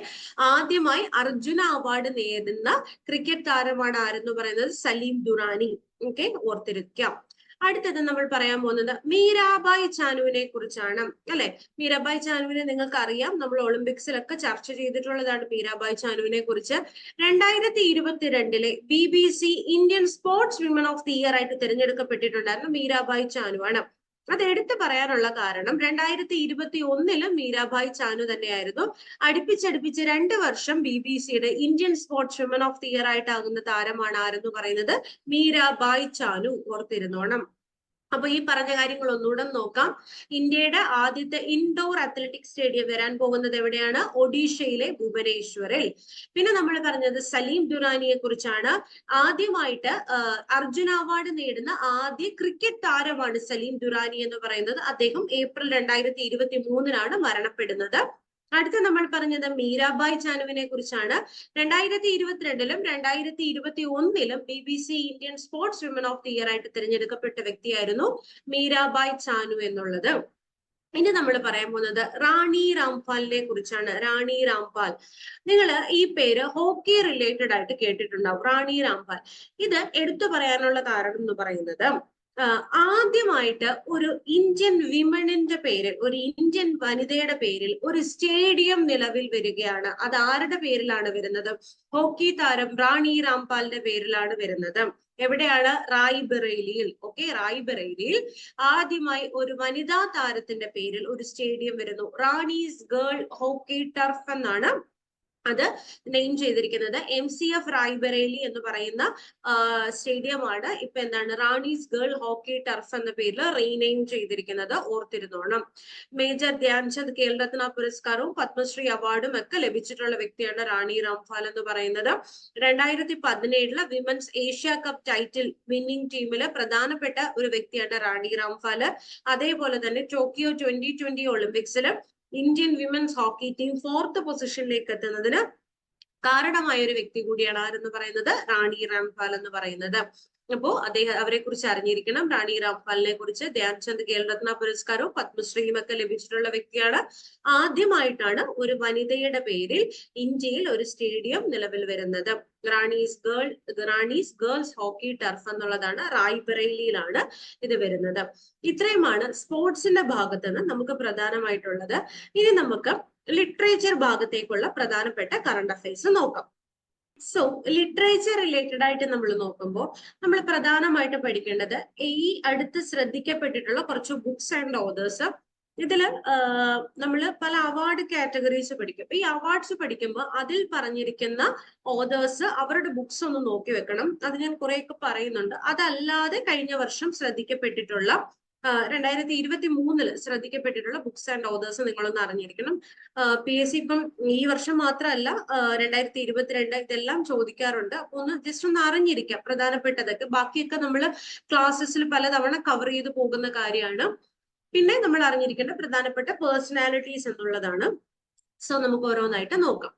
ആദ്യമായി അർജുന അവാർഡ് നേടുന്ന ക്രിക്കറ്റ് താരമാണ് ആരെന്ന് പറയുന്നത്? സലീം ദുരാനി. ഓക്കെ, ഓർത്തിരിക്കാം. അടുത്തത് നമ്മൾ പറയാൻ പോകുന്നത് മീരാബായ് ചാനുവിനെ കുറിച്ചാണ്, അല്ലെ? മീരാബായ് ചാനുവിനെ നിങ്ങൾക്ക് അറിയാം, നമ്മൾ ഒളിമ്പിക്സിലൊക്കെ ചർച്ച ചെയ്തിട്ടുള്ളതാണ് മീരാബായ് ചാനുവിനെ കുറിച്ച്. 2022-ലെ BBC Indian sports women of the year ആയിട്ട് തിരഞ്ഞെടുക്കപ്പെട്ടിട്ടുണ്ടായിരുന്നു മീരാബായ് ചാനുവാണ്. അത് എടുത്തു പറയാനുള്ള കാരണം 2021-ല് മീരാബായ് ചാനു തന്നെയായിരുന്നു. അടുപ്പിച്ചടുപ്പിച്ച് 2 വർഷം BBC-യുടെ Indian sports women of the year ആയിട്ടാകുന്ന താരമാണ് ആരെന്ന് പറയുന്നത്? മീരാബായ് ചാനു. ഓർത്തിരുന്നോണം. അപ്പൊ ഈ പറഞ്ഞ കാര്യങ്ങൾ ഒന്നുകൂടെ നോക്കാം. ഇന്ത്യയുടെ ആദ്യത്തെ ഇൻഡോർ അത്ലറ്റിക് സ്റ്റേഡിയം വരാൻ പോകുന്നത് എവിടെയാണ്? ഒഡീഷയിലെ ഭുവനേശ്വറിൽ. പിന്നെ നമ്മൾ പറഞ്ഞത് സലീം ദുരാനിയെ കുറിച്ചാണ്. ആദ്യമായിട്ട് അർജുന അവാർഡ് നേടുന്ന ആദ്യ ക്രിക്കറ്റ് താരമാണ് സലീം ദുരാനി എന്ന് പറയുന്നത്. അദ്ദേഹം ഏപ്രിൽ 2023-ലാണ് മരണപ്പെടുന്നത്. അടുത്ത നമ്മൾ പറഞ്ഞത് മീരാബായ് ചാനുവിനെ കുറിച്ചാണ്. 2022-ലും 2021-ലും BBC Indian sports women of the year ആയിട്ട് തിരഞ്ഞെടുക്കപ്പെട്ട വ്യക്തിയായിരുന്നു മീരാബായ് ചാനു എന്നുള്ളത്. ഇനി നമ്മൾ പറയാൻ പോകുന്നത് റാണി രാംപാലിനെ കുറിച്ചാണ്. റാണി രാംപാൽ, നിങ്ങൾ ഈ പേര് ഹോക്കി റിലേറ്റഡ് ആയിട്ട് കേട്ടിട്ടുണ്ടാവും, റാണി രാംപാൽ. ഇത് എടുത്തു പറയാനുള്ള കാരണം എന്ന് പറയുന്നത് ആദ്യമായിട്ട് ഒരു ഇന്ത്യൻ വിമണിന്റെ പേരിൽ, ഒരു ഇന്ത്യൻ വനിതയുടെ പേരിൽ ഒരു സ്റ്റേഡിയം നിലവിൽ വരികയാണ്. അത് ആരുടെ പേരിലാണ് വരുന്നത്? ഹോക്കി താരം റാണി രാംപാലിന്റെ പേരിലാണ് വരുന്നത്. എവിടെയാണ്? റായ്ബറേലിയിൽ. ഓക്കെ, റായ്ബറേലിയിൽ ആദ്യമായി ഒരു വനിതാ താരത്തിന്റെ പേരിൽ ഒരു സ്റ്റേഡിയം വരുന്നു. റാണീസ് ഗേൾ ഹോക്കി ടർഫ് എന്നാണ് അത് നെയിം ചെയ്തിരിക്കുന്നത്. MCF റായ്ബറേലി എന്ന് പറയുന്ന സ്റ്റേഡിയമാണ് ഇപ്പൊ എന്താണ് റാണീസ് ഗേൾ ഹോക്കി ടർഫ് എന്ന പേരിൽ റീനെയിം ചെയ്തിരിക്കുന്നത്. ഓർത്തിരുന്നോണം. മേജർ ധ്യാൻചന്ദ് ഖേൽരത്ന പുരസ്കാരവും പത്മശ്രീ അവാർഡും ഒക്കെ ലഭിച്ചിട്ടുള്ള വ്യക്തിയാണ് റാണി രാംപാൽ എന്ന് പറയുന്നത്. 2017-ലെ women's Asia Cup title winning ടീമിലെ പ്രധാനപ്പെട്ട ഒരു വ്യക്തിയാണ് റാണി രാംപാൽ. അതേപോലെ തന്നെ ടോക്കിയോ 2020 ഒളിമ്പിക്സില് Indian women's hockey team 4th പൊസിഷനിലേക്ക് എത്തുന്നതിന് കാരണമായ ഒരു വ്യക്തി കൂടിയാണ് ആരെന്ന് പറയുന്നത്? റാണി രാംപാൽ എന്ന് പറയുന്നത്. അപ്പോ അവരെ കുറിച്ച് അറിഞ്ഞിരിക്കണം. റാണി രാംപാലിനെ കുറിച്ച് ധ്യാൻചന്ദ് ഖേൽരത്ന പുരസ്കാരവും പത്മശ്രീയും ഒക്കെ ലഭിച്ചിട്ടുള്ള വ്യക്തിയാണ്. ആദ്യമായിട്ടാണ് ഒരു വനിതയുടെ പേരിൽ ഇന്ത്യയിൽ ഒരു സ്റ്റേഡിയം നിലവിൽ വരുന്നത്. റാണീസ് ഗേൾസ് ഹോക്കി ടർഫ് എന്നുള്ളതാണ്. റായ്ബറേലിയിലാണ് ഇത് വരുന്നത്. ഇത്രയുമാണ് സ്പോർട്സിന്റെ ഭാഗത്ത് നിന്ന് നമുക്ക് പ്രധാനമായിട്ടുള്ളത്. ഇനി നമുക്ക് ലിറ്ററേച്ചർ ഭാഗത്തേക്കുള്ള പ്രധാനപ്പെട്ട കറണ്ട് അഫയേഴ്സ് നോക്കാം. സോ ലിറ്ററേച്ചർ റിലേറ്റഡ് ആയിട്ട് നമ്മൾ നോക്കുമ്പോൾ നമ്മൾ പ്രധാനമായിട്ട് പഠിക്കേണ്ടത് ഈ അടുത്ത് ശ്രദ്ധിക്കപ്പെട്ടിട്ടുള്ള കുറച്ച് ബുക്സ് ആൻഡ് ഓതേഴ്സ്. ഇതില് നമ്മൾ പല അവാർഡ് കാറ്റഗറീസ് പഠിക്കും. ഈ അവാർഡ്സ് പഠിക്കുമ്പോൾ അതിൽ പറഞ്ഞിരിക്കുന്ന ഓതേഴ്സ് അവരുടെ ബുക്സ് ഒന്ന് നോക്കി വെക്കണം. അത് ഞാൻ കുറെയൊക്കെ പറയുന്നുണ്ട്. അതല്ലാതെ കഴിഞ്ഞ വർഷം ശ്രദ്ധിക്കപ്പെട്ടിട്ടുള്ള 2023-ല് ശ്രദ്ധിക്കപ്പെട്ടിട്ടുള്ള ബുക്സ് ആൻഡ് ഓതേഴ്സ് നിങ്ങളൊന്ന് അറിഞ്ഞിരിക്കണം. PSC ഇപ്പം ഈ വർഷം മാത്രമല്ല 2022 ഇതെല്ലാം ചോദിക്കാറുണ്ട്. അപ്പൊ ഒന്ന് ജസ്റ്റ് ഒന്ന് അറിഞ്ഞിരിക്കാം പ്രധാനപ്പെട്ടതൊക്കെ. ബാക്കിയൊക്കെ നമ്മൾ ക്ലാസ്സസിൽ പലതവണ കവർ ചെയ്ത് പോകുന്ന കാര്യമാണ്. പിന്നെ നമ്മൾ അറിഞ്ഞിരിക്കേണ്ട പ്രധാനപ്പെട്ട പേഴ്സണാലിറ്റീസ് എന്നുള്ളതാണ്. സോ നമുക്ക് ഓരോന്നായിട്ട് നോക്കാം.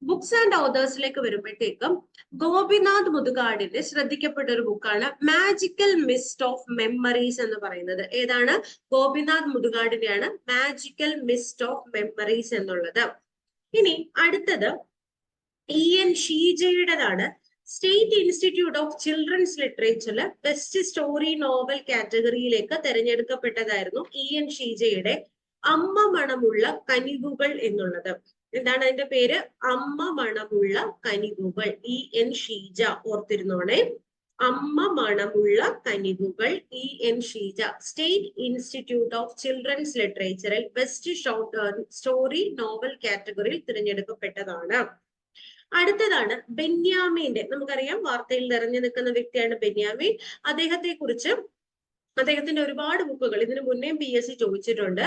ബുക്സ് ആൻഡ് ഓതേഴ്സിലേക്ക് വരുമ്പോഴത്തേക്കും ഗോപിനാഥ് മുതുകാടിന്റെ ശ്രദ്ധിക്കപ്പെട്ട ഒരു ബുക്കാണ് മാജിക്കൽ മിസ്റ്റ് ഓഫ് മെമ്മറീസ് എന്ന് പറയുന്നത്. ഏതാണ്? ഗോപിനാഥ് മുതുകാടിന്റെയാണ് മാജിക്കൽ മിസ്റ്റ് ഓഫ് മെമ്മറീസ് എന്നുള്ളത്. ഇനി അടുത്തത് EN ഷീജയുടേതാണ്. സ്റ്റേറ്റ് ഇൻസ്റ്റിറ്റ്യൂട്ട് ഓഫ് ചിൽഡ്രൻസ് ലിറ്ററേച്ചറിൽ ബെസ്റ്റ് സ്റ്റോറി നോവൽ കാറ്റഗറിയിലേക്ക് തെരഞ്ഞെടുക്കപ്പെട്ടതായിരുന്നു EN ഷീജയുടെ അമ്മ മണമുള്ള കനിവുകൾ എന്നുള്ളത്. എന്താണ് അതിന്റെ പേര്? അമ്മ മണമുള്ള കനിവുകൾ. EN ഷീജ, ഓർത്തിരുന്നോണേ. Amma Manamulla Kanivukal, EN Sheeja. State institute of children's ലിറ്ററേച്ചറിൽ ബെസ്റ്റ് സ്റ്റോറി നോവൽ കാറ്റഗറിയിൽ തിരഞ്ഞെടുക്കപ്പെട്ടതാണ്. അടുത്തതാണ് ബെന്യാമിന്റെ. നമുക്കറിയാം വാർത്തയിൽ നിറഞ്ഞു നിൽക്കുന്ന വ്യക്തിയാണ് ബെന്യാമിൻ. അദ്ദേഹത്തിന്റെ ഒരുപാട് ബുക്കുകൾ ഇതിനു മുന്നേ PSC ചോദിച്ചിട്ടുണ്ട്.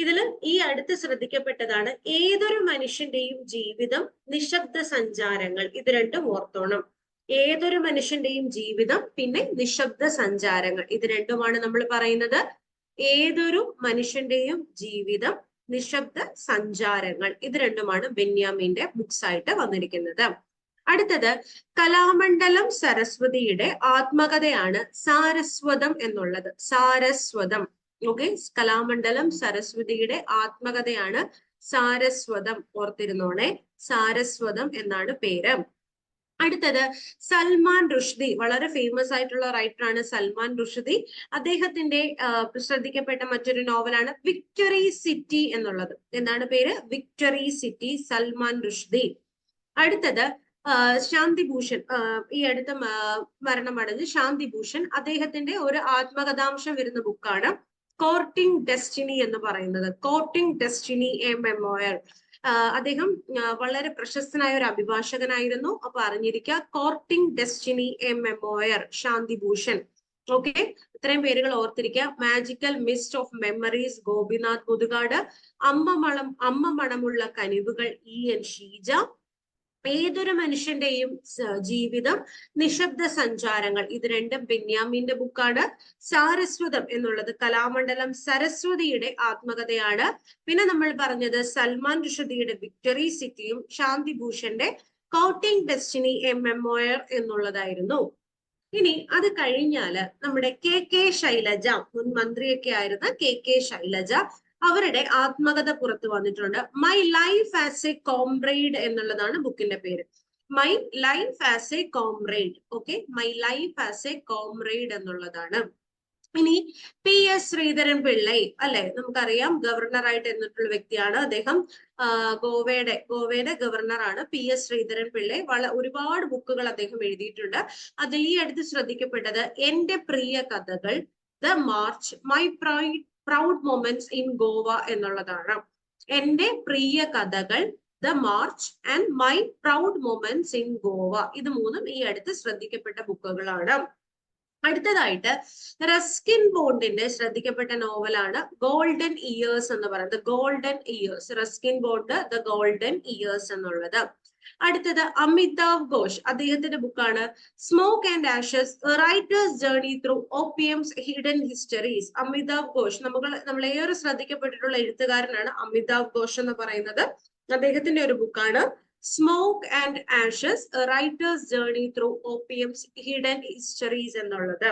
ഇതിൽ ഈ അടുത്ത് ശ്രദ്ധിക്കപ്പെട്ടതാണ് ഏതൊരു മനുഷ്യന്റെയും ജീവിതം, നിശബ്ദ സഞ്ചാരങ്ങൾ. ഇത് രണ്ടും ഓർത്തോണം. ഏതൊരു മനുഷ്യന്റെയും ജീവിതം, പിന്നെ നിശബ്ദ സഞ്ചാരങ്ങൾ. ഇത് രണ്ടുമാണ് നമ്മൾ പറയുന്നത്. ഏതൊരു മനുഷ്യന്റെയും ജീവിതം, നിശബ്ദ സഞ്ചാരങ്ങൾ. ഇത് രണ്ടുമാണ് ബെന്യാമിന്റെ ബുക്സ് ആയിട്ട് വന്നിരിക്കുന്നത്. അടുത്തത് കലാമണ്ഡലം സരസ്വതിയുടെ ആത്മകഥയാണ് സാരസ്വതം എന്നുള്ളത്. സാരസ്വതം. ഓക്കെ, കലാമണ്ഡലം സരസ്വതിയുടെ ആത്മകഥയാണ് സാരസ്വതം. ഓർത്തിരുന്നോണേ, സാരസ്വതം എന്നാണ് പേര്. അടുത്തത് സൽമാൻ റുഷ്ദി. വളരെ ഫേമസ് ആയിട്ടുള്ള റൈറ്ററാണ് സൽമാൻ റുഷ്ദി. അദ്ദേഹത്തിന്റെ ശ്രദ്ധിക്കപ്പെട്ട മറ്റൊരു നോവലാണ് വിക്ടറി സിറ്റി എന്നുള്ളത്. എന്താണ് പേര്? Victory city, Salman Rushdie. അടുത്തത് ശാന്തിഭൂഷൺ. ഈ അടുത്ത മരണമടഞ്ഞ് ശാന്തിഭൂഷൺ. അദ്ദേഹത്തിന്റെ ഒരു ആത്മകഥാംശം വരുന്ന ബുക്കാണ് കോർട്ടിംഗ് ഡെസ്റ്റിനി എന്ന് പറയുന്നത്. കോർട്ടിംഗ് ഡെസ്റ്റിനി, എ മെമ്മോയർ. അദ്ദേഹം വളരെ പ്രശസ്തനായ ഒരു അഭിഭാഷകനായിരുന്നു. അപ്പൊ അറിഞ്ഞിരിക്കുക, കോർട്ടിംഗ് destiny, a memoir, Shanti Bhushan. Okay, ഇത്രയും പേരുകൾ ഓർത്തിരിക്കുക. Magical mist of memories, Gopinath Muthukad. അമ്മ മണമുള്ള കനിവുകൾ, EN ഷീജ. ഏതൊരു മനുഷ്യന്റെയും ജീവിതം, നിശബ്ദ സഞ്ചാരങ്ങൾ. ഇത് രണ്ടും ബെന്യാമിന്റെ ബുക്കാണ്. സാരസ്വതം എന്നുള്ളത് കലാമണ്ഡലം സരസ്വതിയുടെ ആത്മകഥയാണ്. പിന്നെ നമ്മൾ പറഞ്ഞത് സൽമാൻ റുഷ്ദിയുടെ വിക്ടറി സിറ്റിയും ശാന്തിഭൂഷന്റെ കോർട്ടിംഗ് ഡെസ്റ്റിനി, എ മെമ്മോയർ എന്നുള്ളതായിരുന്നു. ഇനി അത് കഴിഞ്ഞാല് നമ്മുടെ KK ശൈലജ, മുൻ മന്ത്രിയൊക്കെ ആയിരുന്ന KK ശൈലജ, അവരുടെ ആത്മകഥ പുറത്തു വന്നിട്ടുണ്ട്. My life as a comrade എന്നുള്ളതാണ് ബുക്കിന്റെ പേര്. My life as a comrade. Okay, my life as a comrade എന്നുള്ളതാണ്. ഇനി PS ശ്രീധരൻ പിള്ളൈ, അല്ലെ, നമുക്കറിയാം ഗവർണറായിട്ട് എന്നിട്ടുള്ള വ്യക്തിയാണ് അദ്ദേഹം. ഗോവയുടെ ഗവർണറാണ് PS ശ്രീധരൻ പിള്ളൈ. ഒരുപാട് ബുക്കുകൾ അദ്ദേഹം എഴുതിയിട്ടുണ്ട്. അതിൽ ഈ അടുത്ത് ശ്രദ്ധിക്കപ്പെട്ടത് എന്റെ പ്രിയ കഥകൾ, the March, my proud moments in Goa എന്നുള്ളതാണ്. എന്റെ പ്രിയ കഥകൾ, the March and my proud moments in Goa. ഇത് മൂന്നും ഈ അടുത്ത് ശ്രദ്ധിക്കപ്പെട്ട ബുക്കുകളാണ്. അടുത്തതായിട്ട് റസ്കിൻ ബോണ്ടിന്റെ ശ്രദ്ധിക്കപ്പെട്ട നോവലാണ് ഗോൾഡൻ ഇയേഴ്സ് എന്ന് പറയുന്നത്. Golden years, Ruskin Bond, the golden years എന്നുള്ളത്. അടുത്തത് അമിതാവ് ഘോഷ്, അദ്ദേഹത്തിന്റെ ബുക്കാണ് smoke and ashes, writer's journey through opium's hidden histories. Amitav Ghosh നമ്മളേറെ ശ്രദ്ധിക്കപ്പെട്ടിട്ടുള്ള എഴുത്തുകാരനാണ് അമിതാവ് ഘോഷ് എന്ന് പറയുന്നത്. അദ്ദേഹത്തിന്റെ ഒരു ബുക്കാണ് smoke and ashes, writer's journey through opium's hidden histories എന്നുള്ളത്.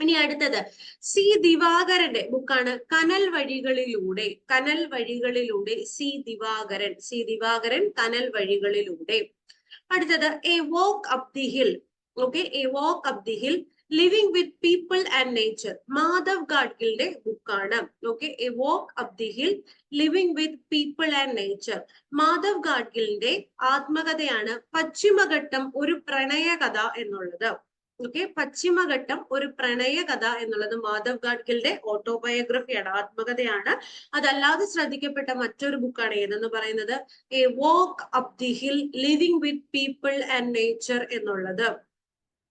ഇനി അടുത്തത് C ദിവാകരന്റെ ബുക്കാണ് കനൽ വഴികളിലൂടെ. കനൽ വഴികളിലൂടെ, C ദിവാകരൻ, കനൽ വഴികളിലൂടെ. അടുത്തത് a walk up the hill. Okay, a walk up the hill, living with people and nature, Madhav ഗാഡ്ഗിലിന്റെ ബുക്കാണ്. Okay, a walk up the hill, living with people and nature. Madhav ഗാഡ്ഗിലിന്റെ ആത്മകഥയാണ് പശ്ചിമഘട്ടം, ഒരു പ്രണയ കഥ എന്നുള്ളത്. ഓക്കെ, പശ്ചിമഘട്ടം, ഒരു പ്രണയ കഥ എന്നുള്ളത് മാധവ് ഗാഡ്ഗിലിന്റെ ഓട്ടോബയോഗ്രഫിയാണ്, ആത്മകഥയാണ്. അതല്ലാതെ ശ്രദ്ധിക്കപ്പെട്ട മറ്റൊരു ബുക്കാണ് ഏതെന്ന് പറയുന്നത് a walk up the hill, living with people and nature എന്നുള്ളത്.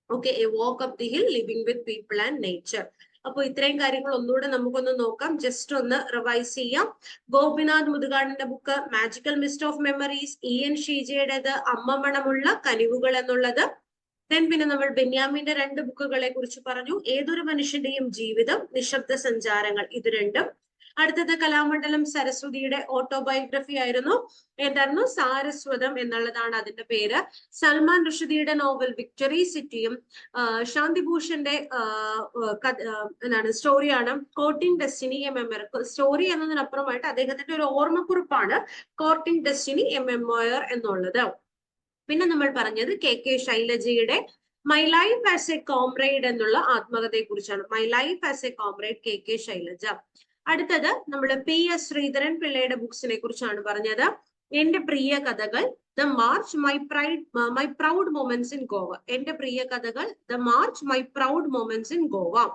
Okay, a walk up the hill, living with people and nature. അപ്പൊ ഇത്രയും കാര്യങ്ങൾ ഒന്നുകൂടെ നമുക്കൊന്ന് നോക്കാം, ജസ്റ്റ് ഒന്ന് റിവൈസ് ചെയ്യാം. ഗോപിനാഥ് മുതുകാടിന്റെ book magical mist of memories, EN ഷീജയുടേത് അമ്മ മണമുള്ള കനിവുകൾ എന്നുള്ളത്. പിന്നെ നമ്മൾ ബെന്യാമിന്റെ 2 ബുക്കുകളെ കുറിച്ച് പറഞ്ഞു. ഏതൊരു മനുഷ്യന്റെയും ജീവിതം, നിശബ്ദ സഞ്ചാരങ്ങൾ. ഇത് രണ്ടും. അടുത്തത് കലാമണ്ഡലം സരസ്വതിയുടെ ഓട്ടോബയോഗ്രഫി ആയിരുന്നു. എന്തായിരുന്നു? സാരസ്വതം എന്നുള്ളതാണ് അതിന്റെ പേര്. സൽമാൻ റുഷ്ദിയുടെ നോവൽ വിക്ടറി സിറ്റിയും ശാന്തിഭൂഷന്റെ എന്താണ് സ്റ്റോറിയാണ് courting destiny a memoir. Story എന്നതിനപ്പുറമായിട്ട് അദ്ദേഹത്തിന്റെ ഒരു ഓർമ്മക്കുറിപ്പാണ് കോർട്ടിംഗ് ഡെസ്റ്റിനി എ മെമ്മോയർ എന്നുള്ളത്. പിന്നെ നമ്മൾ പറഞ്ഞത് കെ ശൈലജയുടെ my life as a comrade എന്നുള്ള ആത്മകഥയെ കുറിച്ചാണ്. My life as a comrade K Shailaja. അടുത്തത് നമ്മൾ PS ശ്രീധരൻ പിള്ളയുടെ ബുക്സിനെ കുറിച്ചാണ് പറഞ്ഞത്. എന്റെ പ്രിയ കഥകൾ, the March, my proud moments in Goa. എന്റെ പ്രിയ കഥകൾ, the March, my proud moments in Goa.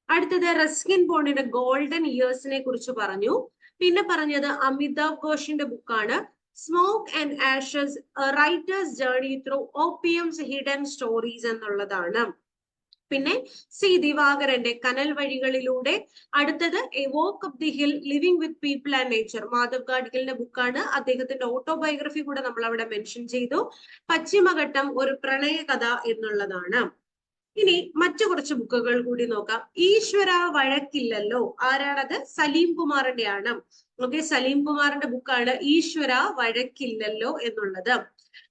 അടുത്തത് റസ്കിൻ ബോണ്ടിന്റെ ഗോൾഡൻ ഇയേഴ്സിനെ കുറിച്ച് പറഞ്ഞു. പിന്നെ പറഞ്ഞത് അമിതാഭ് ഘോഷിന്റെ ബുക്കാണ് smoke and ashes, writer's journey through opium's hidden stories എന്നുള്ളതാണ്. പിന്നെ ദിവാകരന്റെ കനൽ വഴികളിലൂടെ. അടുത്തത് a walk up the hill, living with people and nature, Madhav ഗാഡ്ഗിലിന്റെ ബുക്കാണ്. അദ്ദേഹത്തിന്റെ ഓട്ടോബയോഗ്രഫി കൂടെ നമ്മൾ അവിടെ മെൻഷൻ ചെയ്തു. പശ്ചിമഘട്ടം ഒരു പ്രണയ കഥ എന്നുള്ളതാണ്. ഇനി മറ്റു കുറച്ച് ബുക്കുകൾ കൂടി നോക്കാം. ഈശ്വര വഴക്കില്ലല്ലോ. ആരാണത്? സലീം കുമാറിന്റെ ആണ്. ഓക്കെ, സലീം കുമാറിന്റെ ബുക്കാണ് ഈശ്വര വഴക്കില്ലല്ലോ എന്നുള്ളത്.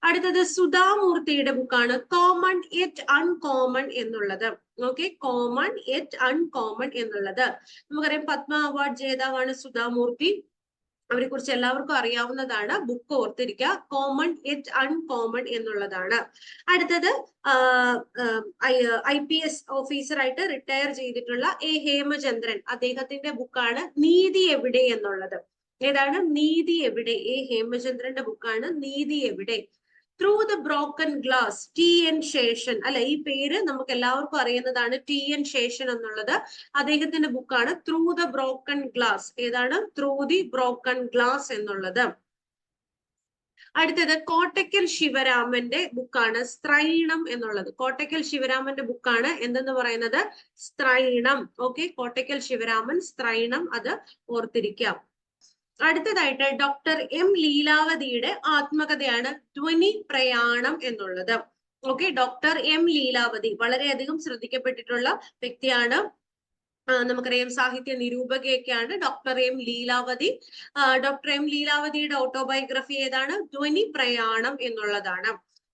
അടുത്തത് സുധാമൂർത്തിയുടെ ബുക്കാണ് കോമൺ യെറ്റ് അൺകോമൺ എന്നുള്ളത്. ഓക്കെ, കോമൺ യെറ്റ് അൺകോമൺ എന്നുള്ളത്. നമുക്കറിയാം പത്മ അവാർഡ് ജേതാവാണ് സുധാമൂർത്തി. അവരെ കുറിച്ച് എല്ലാവർക്കും അറിയാവുന്നതാണ്. ബുക്ക് ഓർത്തിരിക്കുക, കോമൺ യെറ്റ് അൺകോമൺ എന്നുള്ളതാണ്. അടുത്തത് IPS ഓഫീസറായിട്ട് റിട്ടയർ ചെയ്തിട്ടുള്ള ഹേമചന്ദ്രൻ, അദ്ദേഹത്തിന്റെ ബുക്കാണ് നീതി എവിടെ എന്നുള്ളത്. ഏതാണ്? നീതി എവിടെ. ഹേമചന്ദ്രന്റെ ബുക്കാണ് നീതി എവിടെ. Through the broken glass, TN Seshan. അല്ല, ഈ പേര് നമുക്ക് എല്ലാവർക്കും അറിയുന്നതാണ്, TN ശേഷൻ എന്നുള്ളത്. അദ്ദേഹത്തിന്റെ ബുക്കാണ് ത്രൂ ദ ബ്രോക്കൺ ഗ്ലാസ്. ഏതാണ്? ത്രൂ ദി ബ്രോക്കൺ ഗ്ലാസ് എന്നുള്ളത്. അടുത്തത് കോട്ടയ്ക്കൽ ശിവരാമന്റെ ബുക്കാണ് സ്ത്രൈണം എന്നുള്ളത്. കോട്ടയ്ക്കൽ ശിവരാമന്റെ ബുക്കാണ് എന്തെന്ന് പറയുന്നത്? സ്ത്രൈണം. ഓക്കെ, കോട്ടയ്ക്കൽ ശിവരാമൻ സ്ത്രൈണം, അത് ഓർത്തിരിക്കാം. അടുത്തതായിട്ട് ഡോക്ടർ M ലീലാവതിയുടെ ആത്മകഥയാണ് ധ്വനി പ്രയാണം എന്നുള്ളത്. ഓക്കെ, ഡോക്ടർ M ലീലാവതി വളരെയധികം ശ്രദ്ധിക്കപ്പെട്ടിട്ടുള്ള വ്യക്തിയാണ്. നമുക്കറിയാം സാഹിത്യ നിരൂപകയൊക്കെയാണ് doctor M Leelavathi. Doctor M ലീലാവതിയുടെ ഓട്ടോബയോഗ്രഫി ഏതാണ്? ധ്വനി പ്രയാണം എന്നുള്ളതാണ്.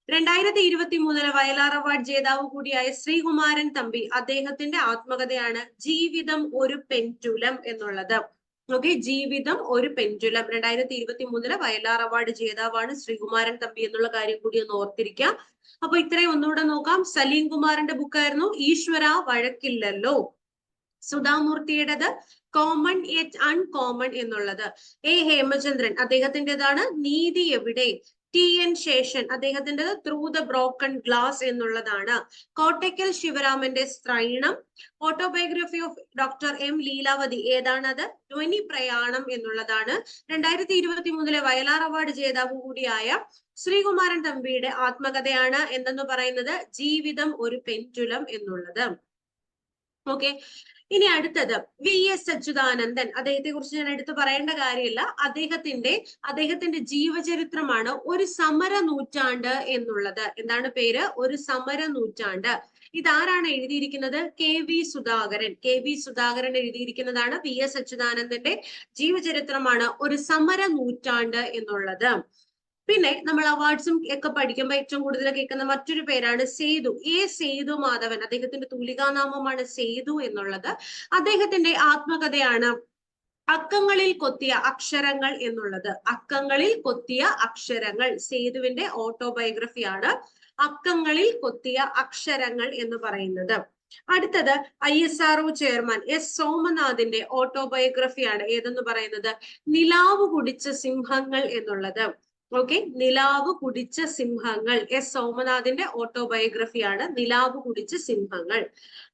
2023 വയലാർ അവാർഡ് ജേതാവ് കൂടിയായ ശ്രീകുമാരൻ തമ്പി, അദ്ദേഹത്തിന്റെ ആത്മകഥയാണ് ജീവിതം ഒരു പെൻറ്റുലം എന്നുള്ളത്. ഓക്കെ, ജീവിതം ഒരു പെൻഡുലം. 2023 വയലാർ അവാർഡ് ജേതാവാണ് ശ്രീകുമാരൻ തമ്പി എന്നുള്ള കാര്യം കൂടി ഒന്ന് ഓർത്തിരിക്കാം. അപ്പൊ ഇത്രയും ഒന്നുകൂടെ നോക്കാം. സലീം കുമാറിന്റെ ബുക്കായിരുന്നു ഈശ്വര വഴക്കില്ലല്ലോ. സുധാമൂർത്തിയുടേത് കോമൺ യെറ്റ് അൺകോമൺ എന്നുള്ളത്. ഹേമചന്ദ്രൻ, അദ്ദേഹത്തിൻ്റെതാണ് നീതി എവിടെ. TN ശേഷൻ, അദ്ദേഹത്തിന്റെ ത്രൂ ദ ബ്രോക്കൺ ഗ്ലാസ് എന്നുള്ളതാണ്. കോട്ടയ്ക്കൽ ശിവരാമന്റെ Sthrainam. Autobiography of doctor M Leelavathi ഏതാണത്? ധ്വനി പ്രയാണം എന്നുള്ളതാണ്. 2023 വയലാർ അവാർഡ് ജേതാവ് കൂടിയായ ശ്രീകുമാരൻ തമ്പിയുടെ ആത്മകഥയാണ് എന്തെന്ന് പറയുന്നത്? ജീവിതം ഒരു പെൻഡുലം എന്നുള്ളത്. ഓക്കെ, ഇനി അടുത്തത് VS അച്യുതാനന്ദൻ. അദ്ദേഹത്തെ കുറിച്ച് ഞാൻ എടുത്തു പറയേണ്ട കാര്യമില്ല. അദ്ദേഹത്തിന്റെ ജീവചരിത്രമാണ് ഒരു സമര നൂറ്റാണ്ട് എന്നുള്ളത്. എന്താണ് പേര്? ഒരു സമര നൂറ്റാണ്ട്. ഇതാരാണ് എഴുതിയിരിക്കുന്നത്? KV Sudhakaran. KV Sudhakaran എഴുതിയിരിക്കുന്നതാണ്. VS അച്യുതാനന്ദന്റെ ജീവചരിത്രമാണ് ഒരു സമര നൂറ്റാണ്ട് എന്നുള്ളത്. പിന്നെ നമ്മൾ അവാർഡ്സും ഒക്കെ പഠിക്കുമ്പോൾ ഏറ്റവും കൂടുതൽ കേൾക്കുന്ന മറ്റൊരു പേരാണ് സേതു. സേതു മാധവൻ. അദ്ദേഹത്തിന്റെ തൂലികാനാമമാണ് സേതു എന്നുള്ളത്. അദ്ദേഹത്തിന്റെ ആത്മകഥയാണ് അക്കങ്ങളിൽ കൊത്തിയ അക്ഷരങ്ങൾ എന്നുള്ളത്. അക്കങ്ങളിൽ കൊത്തിയ അക്ഷരങ്ങൾ. സേതുവിന്റെ ഓട്ടോബയോഗ്രഫിയാണ് അക്കങ്ങളിൽ കൊത്തിയ അക്ഷരങ്ങൾ എന്ന് പറയുന്നത്. അടുത്തത് ISRO ചെയർമാൻ S സോമനാഥിന്റെ ഓട്ടോബയോഗ്രഫിയാണ് ഏതെന്ന് പറയുന്നത്? നിലാവ് കുടിച്ച സിംഹങ്ങൾ എന്നുള്ളത്. ഓക്കെ, നിലാവ് കുടിച്ച സിംഹങ്ങൾ. S സോമനാഥിന്റെ ഓട്ടോബയോഗ്രഫിയാണ് നിലാവ് കുടിച്ച സിംഹങ്ങൾ.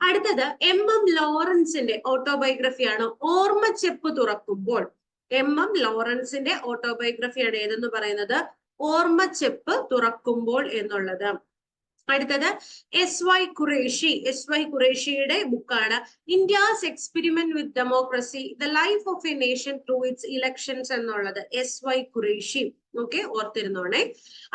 അടുത്തത് MM ലോറൻസിന്റെ ഓട്ടോബയോഗ്രഫിയാണ് ഓർമ്മച്ചെപ്പ് തുറക്കുമ്പോൾ. MM ലോറൻസിന്റെ ഓട്ടോബയോഗ്രഫിയാണ് ഏതെന്ന് പറയുന്നത്? ഓർമ്മച്ചെപ്പ് തുറക്കുമ്പോൾ എന്നുള്ളത്. അടുത്തത് എസ് വൈ ഖുറേഷിയുടെ ബുക്കാണ് India's experiment with democracy the life of A nation through it's elections എന്നുള്ളത് എസ് വൈ ഖുറേഷി. ഓക്കെ, ഓർത്തിരുന്നോണേ.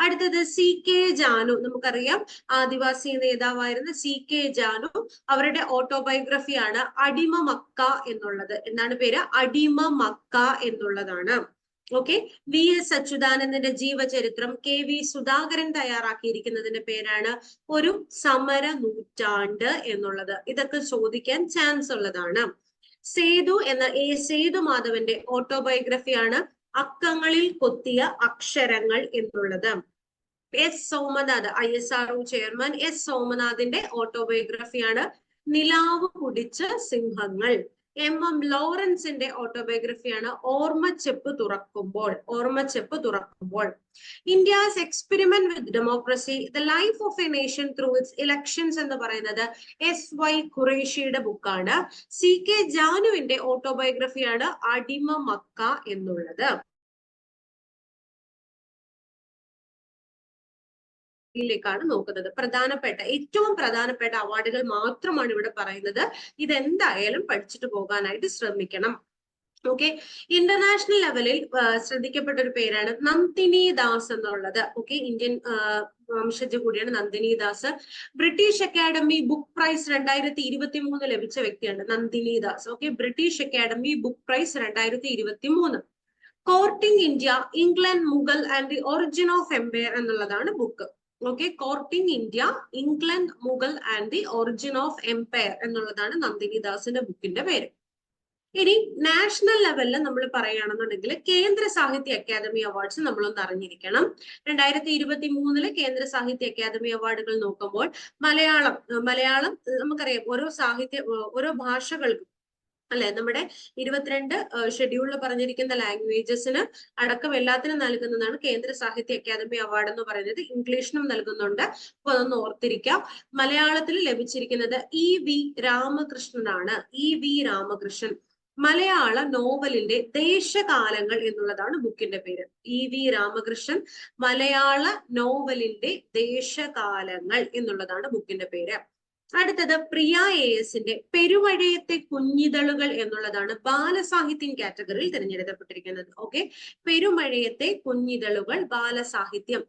അടുത്തത് CK ജാനു, നമുക്കറിയാം ആദിവാസി നേതാവായിരുന്ന CK ജാനു, അവരുടെ ഓട്ടോബയോഗ്രഫിയാണ് അടിമ മക്ക എന്നുള്ളത്. എന്താണ് പേര്? അടിമ മക്ക എന്നുള്ളതാണ്. ഓക്കെ, VS അച്യുതാനന്ദന്റെ ജീവചരിത്രം KV സുധാകരൻ തയ്യാറാക്കിയിരിക്കുന്നതിന്റെ പേരാണ് ഒരു സമര നൂറ്റാണ്ട് എന്നുള്ളത്. ഇതൊക്കെ ചോദിക്കാൻ ചാൻസ് ഉള്ളതാണ്. സേതു മാധവന്റെ ഓട്ടോബയോഗ്രഫിയാണ് അക്കങ്ങളിൽ കൊത്തിയ അക്ഷരങ്ങൾ എന്നുള്ളത്. സോമനാഥ് ISRO ചെയർമാൻ സോമനാഥിന്റെ ഓട്ടോബയോഗ്രഫിയാണ് നിലാവ് കുടിച്ച സിംഹങ്ങൾ. ലോറൻസിന്റെ ഓട്ടോബയോഗ്രഫിയാണ് ഓർമ്മച്ചെപ്പ് തുറക്കുമ്പോൾ. India's experiment with democracy the life of A nation through it's elections എന്ന് പറയുന്നത് എസ്.വൈ.ഖുറേഷിയുടെ ബുക്കാണ്. CK ജാനുവിന്റെ ഓട്ടോബയോഗ്രഫിയാണ് അടിമ മക്ക എന്നുള്ളത്. ാണ് നോക്കുന്നത്. ഏറ്റവും പ്രധാനപ്പെട്ട അവാർഡുകൾ മാത്രമാണ് ഇവിടെ പറയുന്നത്. ഇതെന്തായാലും പഠിച്ചിട്ട് പോകാനായിട്ട് ശ്രമിക്കണം. ഓക്കെ, ഇന്റർനാഷണൽ ലെവലിൽ ശ്രദ്ധിക്കപ്പെട്ട ഒരു പേരാണ് നന്ദിനി ദാസ് എന്നുള്ളത്. ഓക്കെ, ഇന്ത്യൻ വംശജ കൂടിയാണ് Nandini Das. British Academy Book Prize 2023 ലഭിച്ച വ്യക്തിയാണ് Nandini Das. Okay, British Academy Book Prize 2023. Courting India, England, Mughal and the origin of empire എന്നുള്ളതാണ് book. Okay, courting India, England, Mughal and the origin of empire എന്നുള്ളതാണ് നന്ദിനി ദാസിന്റെ ബുക്കിന്റെ പേര്. ഇനി നാഷണൽ ലെവലിൽ നമ്മൾ പറയുകയാണെന്നുണ്ടെങ്കിൽ കേന്ദ്ര സാഹിത്യ അക്കാദമി അവാർഡ്സ് നമ്മളൊന്ന് അറിഞ്ഞിരിക്കണം. 2023 കേന്ദ്ര സാഹിത്യ അക്കാദമി അവാർഡുകൾ നോക്കുമ്പോൾ മലയാളം നമുക്കറിയാം ഓരോ ഭാഷകൾക്കും അല്ലെ, നമ്മുടെ 22 ഷെഡ്യൂളിൽ പറഞ്ഞിരിക്കുന്ന ലാംഗ്വേജസിന് അടക്കം എല്ലാത്തിനും നൽകുന്നതാണ് കേന്ദ്ര സാഹിത്യ അക്കാദമി അവാർഡ് എന്ന് പറയുന്നത്. ഇംഗ്ലീഷിനും നൽകുന്നുണ്ട്. അപ്പൊ അതൊന്ന് ഓർത്തിരിക്കാം. മലയാളത്തിൽ ലഭിച്ചിരിക്കുന്നത് EV രാമകൃഷ്ണനാണ്. EV രാമകൃഷ്ണൻ. മലയാള നോവലിന്റെ ദേശകാലങ്ങൾ എന്നുള്ളതാണ് ബുക്കിന്റെ പേര്. EV രാമകൃഷ്ണൻ, മലയാള നോവലിന്റെ ദേശകാലങ്ങൾ എന്നുള്ളതാണ് ബുക്കിന്റെ പേര്. അടുത്തത് പ്രിയ ASന്റെ പെരുമഴയത്തെ കുഞ്ഞിതളുകൾ എന്നുള്ളതാണ് ബാലസാഹിത്യം കാറ്റഗറിയിൽ തിരഞ്ഞെടുക്കപ്പെട്ടിരിക്കുന്നത്. ഓക്കെ, പെരുമഴയത്തെ കുഞ്ഞിതളുകൾ ബാലസാഹിത്യം.